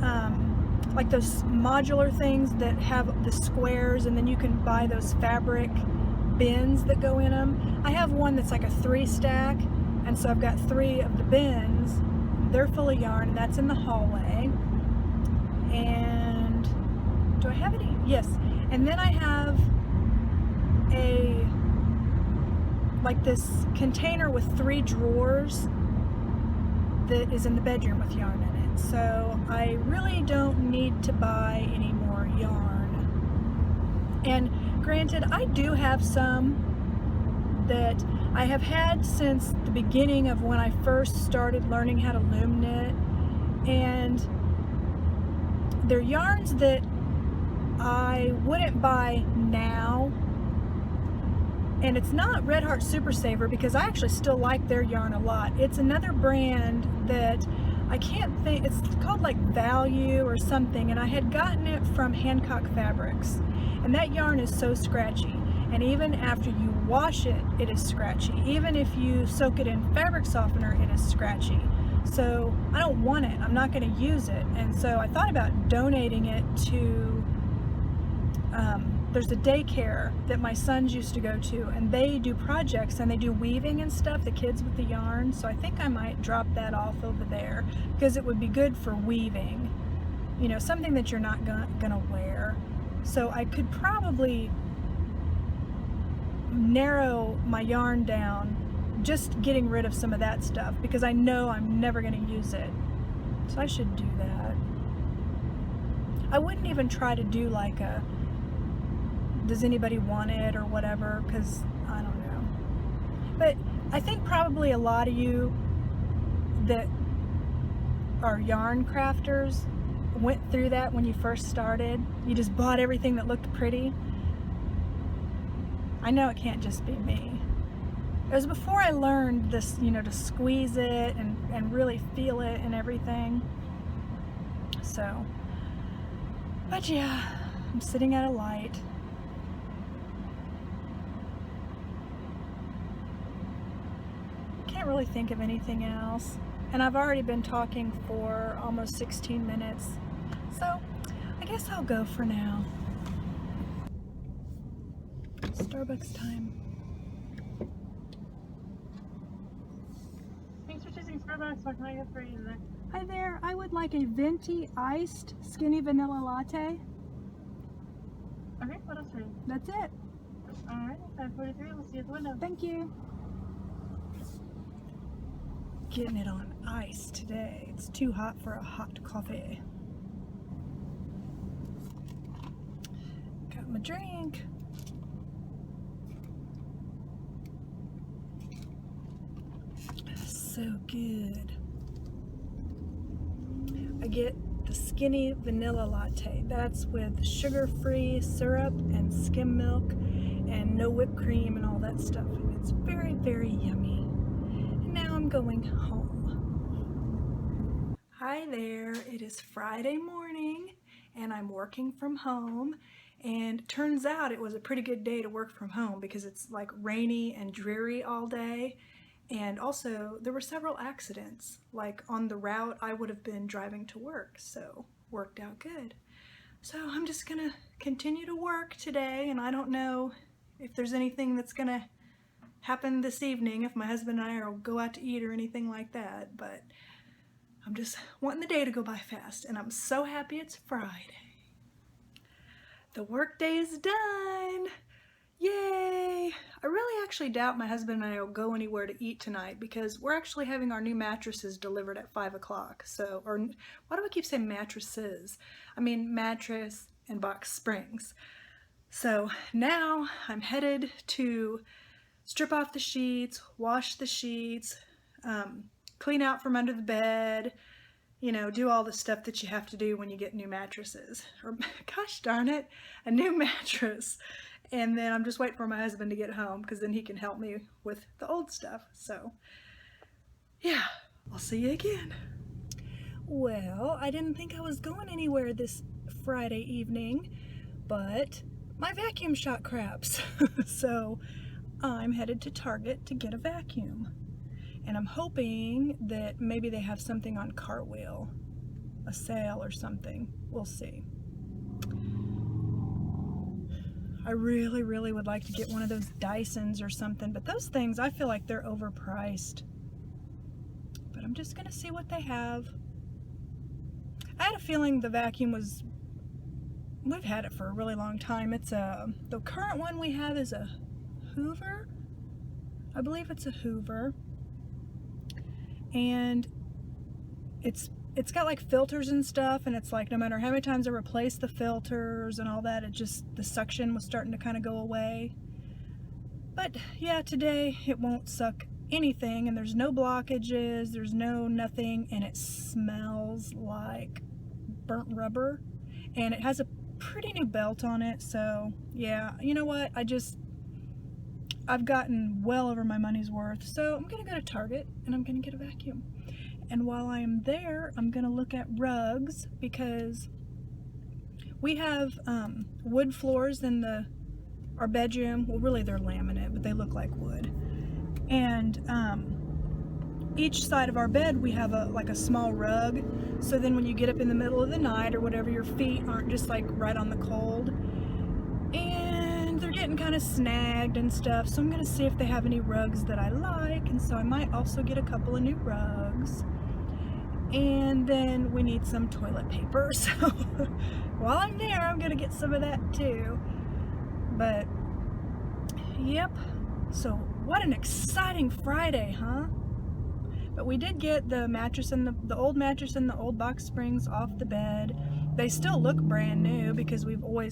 like those modular things that have the squares, and then you can buy those fabric bins that go in them. I have one that's like a 3 stack, and so I've got 3 of the bins. They're full of yarn, and that's in the hallway. And do I have any? Yes. And then I have a like this container with 3 drawers that is in the bedroom with yarn in it. So I really don't need to buy any more yarn. And granted, I do have some that I have had since the beginning of when I first started learning how to loom knit, and they're yarns that I wouldn't buy now. And it's not Red Heart Super Saver, because I actually still like their yarn a lot. It's another brand that I can't think, it's called like Value or something, and I had gotten it from Hancock Fabrics. And that yarn is so scratchy. And even after you wash it, it is scratchy. Even if you soak it in fabric softener, it is scratchy. So I don't want it. I'm not going to use it. And so I thought about donating it to, there's a daycare that my sons used to go to, and they do projects and they do weaving and stuff, the kids with the yarn. So I think I might drop that off over there, because it would be good for weaving, you know, something that you're not gonna wear. So I could probably narrow my yarn down, just getting rid of some of that stuff, because I know I'm never going to use it. So I should do that. I wouldn't even try to do like a, does anybody want it or whatever, because I don't know. But I think probably a lot of you that are yarn crafters went through that when you first started. You just bought everything that looked pretty. I know it can't just be me. It was before I learned this, you know, to squeeze it and really feel it and everything. So, but yeah, I'm sitting at a light. Can't really think of anything else. And I've already been talking for almost 16 minutes. So, I guess I'll go for now. Starbucks time. Thanks for choosing Starbucks. What can I get for you today? Hi there, I would like a venti iced skinny vanilla latte. Okay, what else for you? That's it. Alright, 5:43. We'll see you at the window. Thank you. Getting it on ice today. It's too hot for a hot coffee. Got my drink. So good. I get the skinny vanilla latte. That's with sugar-free syrup and skim milk and no whipped cream and all that stuff. And it's very, very yummy. And now I'm going home. Hi there. It is Friday morning and I'm working from home. And turns out it was a pretty good day to work from home, because it's like rainy and dreary all day. And also, there were several accidents, like on the route I would have been driving to work, so worked out good. So I'm just gonna continue to work today, and I don't know if there's anything that's gonna happen this evening, if my husband and I will go out to eat or anything like that, but I'm just wanting the day to go by fast, and I'm so happy it's Friday. The workday is done! Yay! I really actually doubt my husband and I will go anywhere to eat tonight, because we're actually having our new mattresses delivered at 5 o'clock. So, or why do I keep saying mattresses? I mean mattress and box springs. So now I'm headed to strip off the sheets, wash the sheets, clean out from under the bed, you know, do all the stuff that you have to do when you get new mattresses. Or, gosh darn it, a new mattress. And then I'm just waiting for my husband to get home, because then he can help me with the old stuff. So, yeah, I'll see you again. Well, I didn't think I was going anywhere this Friday evening, but my vacuum shot craps. So I'm headed to Target to get a vacuum. And I'm hoping that maybe they have something on Cartwheel. a sale or something. We'll see. I really, really would like to get one of those Dysons or something, but those things, I feel like they're overpriced. But I'm just gonna see what they have. I had a feeling the vacuum was, we've had it for a really long time. It's the current one we have is a Hoover. I believe it's a Hoover. And it's got like filters and stuff, and it's like no matter how many times I replace the filters and all that, it just, the suction was starting to kind of go away. But yeah, today it won't suck anything, and there's no blockages, there's no nothing, and it smells like burnt rubber, and it has a pretty new belt on it. So yeah, you know what, I've gotten well over my money's worth, so I'm gonna go to Target and I'm gonna get a vacuum. And while I am there, I'm gonna look at rugs, because we have wood floors in our bedroom. Well, really they're laminate, but they look like wood. And each side of our bed we have like a small rug, so then when you get up in the middle of the night or whatever, your feet aren't just like right on the cold. And they're getting kind of snagged and stuff, so I'm gonna see if they have any rugs that I like, and so I might also get a couple of new rugs. And then we need some toilet paper, so while I'm there, I'm gonna get some of that too. But yep, so what an exciting Friday, huh? But we did get the mattress and the old mattress and the old box springs off the bed. They still look brand new because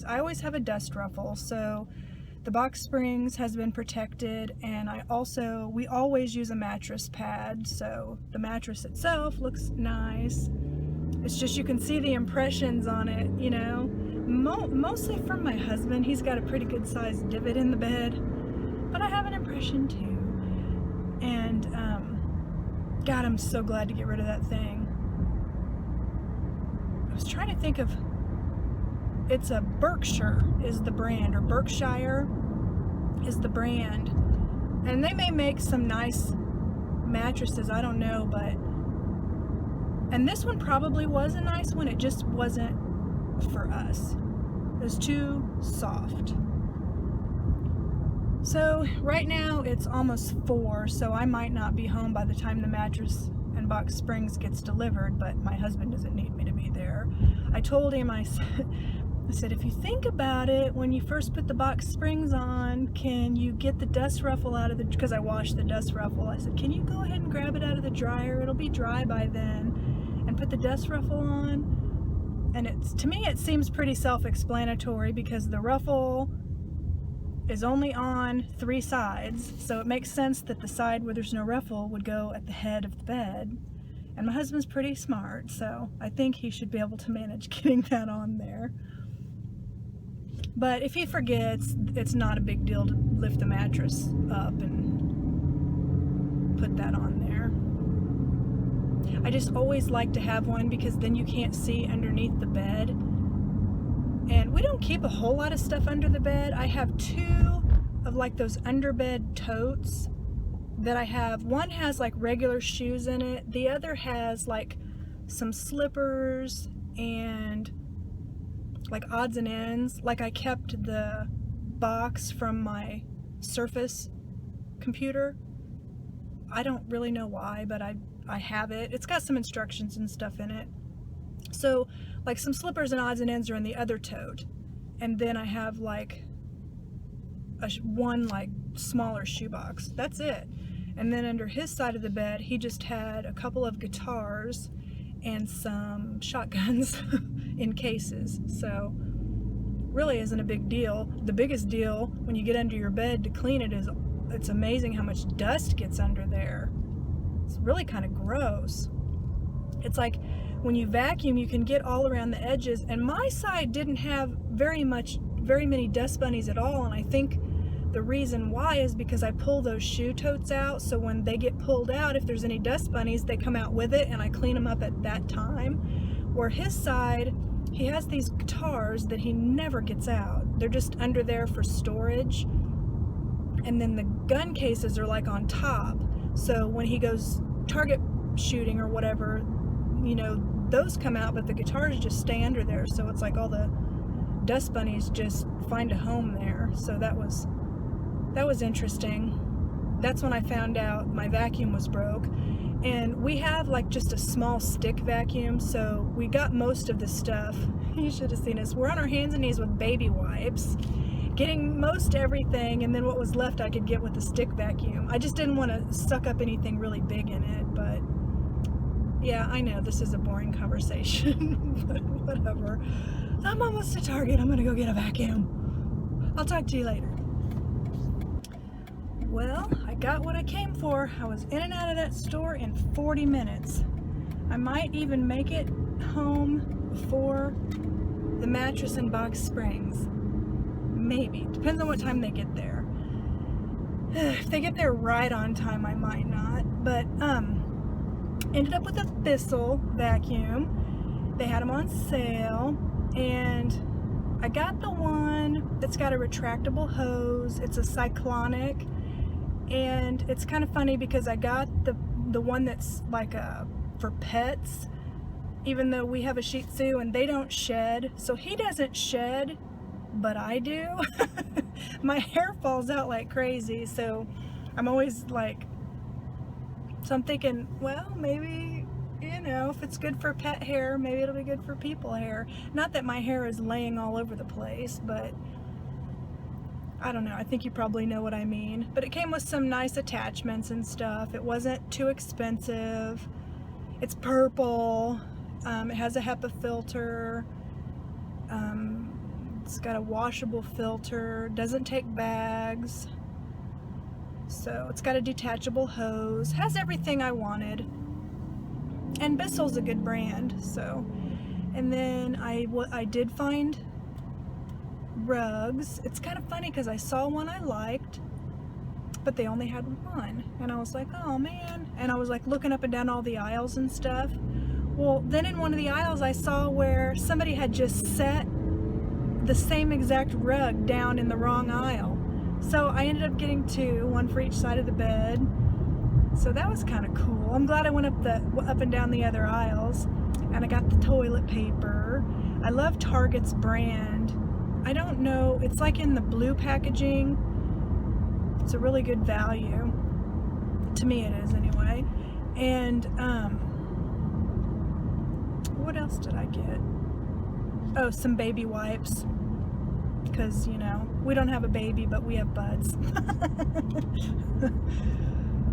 I always have a dust ruffle, so the box springs has been protected, and we always use a mattress pad, so the mattress itself looks nice. It's just you can see the impressions on it, you know, mostly from my husband. He's got a pretty good sized divot in the bed, but I have an impression too. And God, I'm so glad to get rid of that thing. I was trying to think of, it's a Berkshire is the brand, or Berkshire is the brand, and they may make some nice mattresses, I don't know, and this one probably was a nice one, it just wasn't for us. It was too soft. So right now it's almost 4, so I might not be home by the time the mattress and box springs gets delivered, but my husband doesn't need me to be there. I told him, I said, if you think about it, when you first put the box springs on, can you get the dust ruffle out of because I washed the dust ruffle. I said, can you go ahead and grab it out of the dryer? It'll be dry by then. And put the dust ruffle on. And to me, it seems pretty self-explanatory, because the ruffle is only on 3 sides. So it makes sense that the side where there's no ruffle would go at the head of the bed. And my husband's pretty smart, so I think he should be able to manage getting that on there. But if he forgets, it's not a big deal to lift the mattress up and put that on there. I just always like to have one, because then you can't see underneath the bed. And we don't keep a whole lot of stuff under the bed. I have 2 of like those underbed totes that I have. One has like regular shoes in it. The other has like some slippers and like odds and ends. Like I kept the box from my Surface computer. I don't really know why, but I have it. It's got some instructions and stuff in it. So like some slippers and odds and ends are in the other tote. And then I have like one like smaller shoebox. That's it. And then under his side of the bed, he just had a couple of guitars and some shotguns in cases. So really isn't a big deal. The biggest deal when you get under your bed to clean it is it's amazing how much dust gets under there. It's really kind of gross. It's like when you vacuum, you can get all around the edges, and my side didn't have very many dust bunnies at all, and I think the reason why is because I pull those shoe totes out, so when they get pulled out, if there's any dust bunnies, they come out with it, and I clean them up at that time. Where his side, he has these guitars that he never gets out. They're just under there for storage, and then the gun cases are like on top, so when he goes target shooting or whatever, you know, those come out, but the guitars just stay under there, so it's like all the dust bunnies just find a home there. So that was interesting. That's when I found out my vacuum was broke. And we have like just a small stick vacuum, so we got most of the stuff. You should have seen us. We're on our hands and knees with baby wipes, getting most everything, and then what was left I could get with the stick vacuum. I just didn't want to suck up anything really big in it, but yeah, I know this is a boring conversation, but whatever. I'm almost to Target. I'm gonna go get a vacuum. I'll talk to you later. Well, I got what I came for. I was in and out of that store in 40 minutes. I might even make it home before the mattress in Box Springs. Maybe. Depends on what time they get there. If they get there right on time, I might not. But, ended up with a Bissell vacuum. They had them on sale. And I got the one that's got a retractable hose. It's a cyclonic. And it's kind of funny because I got the one that's like for pets, even though we have a Shih Tzu and they don't shed. So he doesn't shed, but I do. My hair falls out like crazy, so I'm always like, so I'm thinking, well, maybe, you know, if it's good for pet hair, maybe it'll be good for people hair. Not that my hair is laying all over the place, but I don't know, I think you probably know what I mean. But it came with some nice attachments and stuff. It wasn't too expensive. It's purple. It has a HEPA filter. It's got a washable filter. Doesn't take bags. So it's got a detachable hose. Has everything I wanted. And Bissell's a good brand, so. And then I did find rugs. It's kind of funny because I saw one I liked, but they only had one, and I was like, oh man. And I was like looking up and down all the aisles and stuff. Well, then in one of the aisles I saw where somebody had just set the same exact rug down in the wrong aisle, so I ended up getting two, one for each side of the bed. So that was kind of cool. I'm glad I went up and down the other aisles. And I got the toilet paper. I love Target's brand. I don't know, it's like in the blue packaging. It's a really good value. To me it is anyway. And what else did I get? Oh, some baby wipes. Because, you know, we don't have a baby, but we have buds.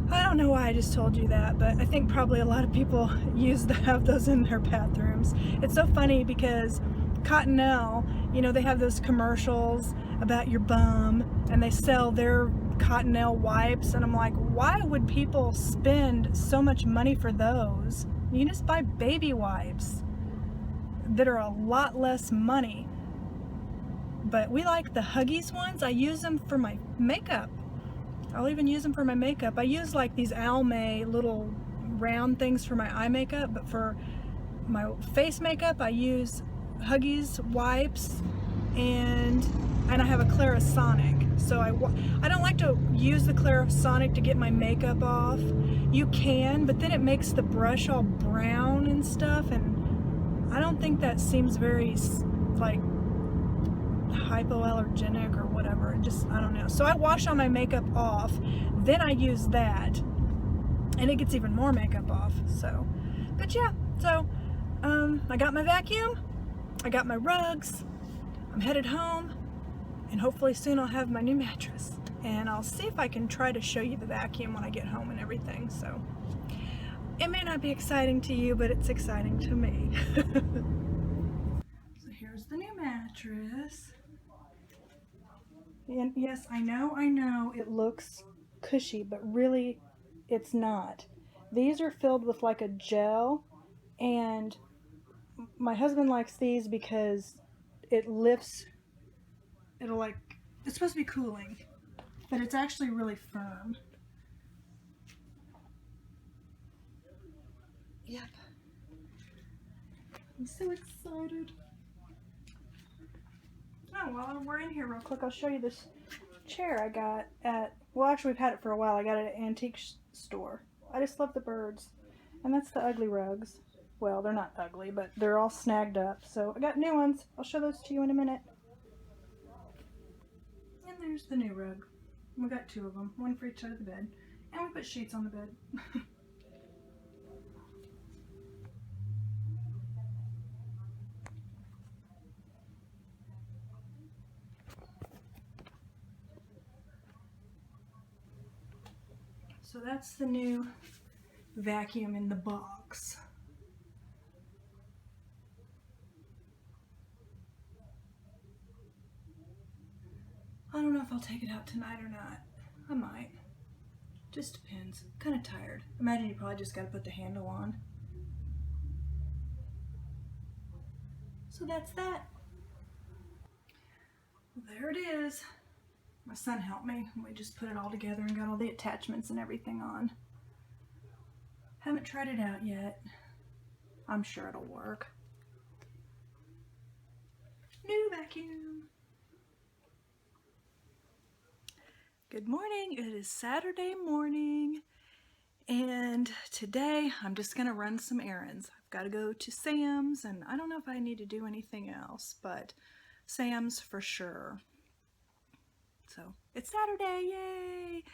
I don't know why I just told you that, but I think probably a lot of people have those in their bathrooms. It's so funny because Cottonelle, you know, they have those commercials about your bum, and they sell their Cottonelle wipes, and I'm like, why would people spend so much money for those? You can just buy baby wipes that are a lot less money. But we like the Huggies ones. I use them for my makeup. I'll even use them for my makeup. I use like these Almay little round things for my eye makeup, but for my face makeup I use Huggies wipes, and I have a Clarisonic. So I don't like to use the Clarisonic to get my makeup off. You can, but then it makes the brush all brown and stuff, and I don't think that seems very like hypoallergenic or whatever. Just, I don't know. So I wash all my makeup off, then I use that, and it gets even more makeup off. So, but yeah, so I got my vacuum, I got my rugs, I'm headed home, and hopefully soon I'll have my new mattress, and I'll see if I can try to show you the vacuum when I get home and everything. So it may not be exciting to you, but it's exciting to me. So here's the new mattress. And yes, I know it looks cushy, but really it's not. These are filled with like a gel, and my husband likes these because it lifts, it's supposed to be cooling, but it's actually really firm. Yep. I'm so excited. Oh, while we're in here real quick, I'll show you this chair I got at, well actually we've had it for a while. I got it at an antique store. I just love the birds. And that's the ugly rugs. Well, they're not ugly, but they're all snagged up. So I got new ones. I'll show those to you in a minute. And there's the new rug. We got 2 of them, one for each side of the bed. And we put sheets on the bed. So that's the new vacuum in the box. I don't know if I'll take it out tonight or not. I might. Just depends. Kind of tired. Imagine you probably just got to put the handle on. So that's that. There it is. My son helped me. We just put it all together and got all the attachments and everything on. Haven't tried it out yet. I'm sure it'll work. New vacuum. Good morning. It is Saturday morning. And today I'm just going to run some errands. I've got to go to Sam's, and I don't know if I need to do anything else, but Sam's for sure. So it's Saturday, yay!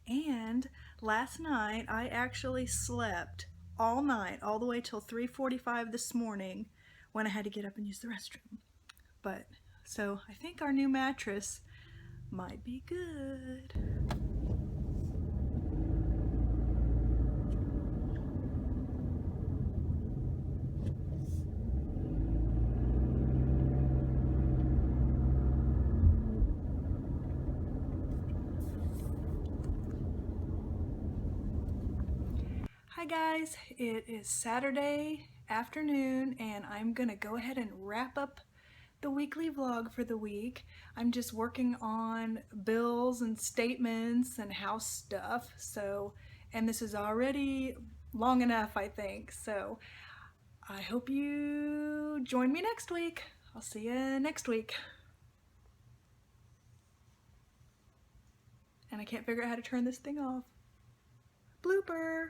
And last night I actually slept all night, all the way till 3:45 this morning when I had to get up and use the restroom. But so I think our new mattress might be good. Hi guys, it is Saturday afternoon and I'm gonna go ahead and wrap up the weekly vlog for the week. I'm just working on bills and statements and house stuff, so, and this is already long enough, I think, so I hope you join me next week. I'll see you next week. And I can't figure out how to turn this thing off. Blooper!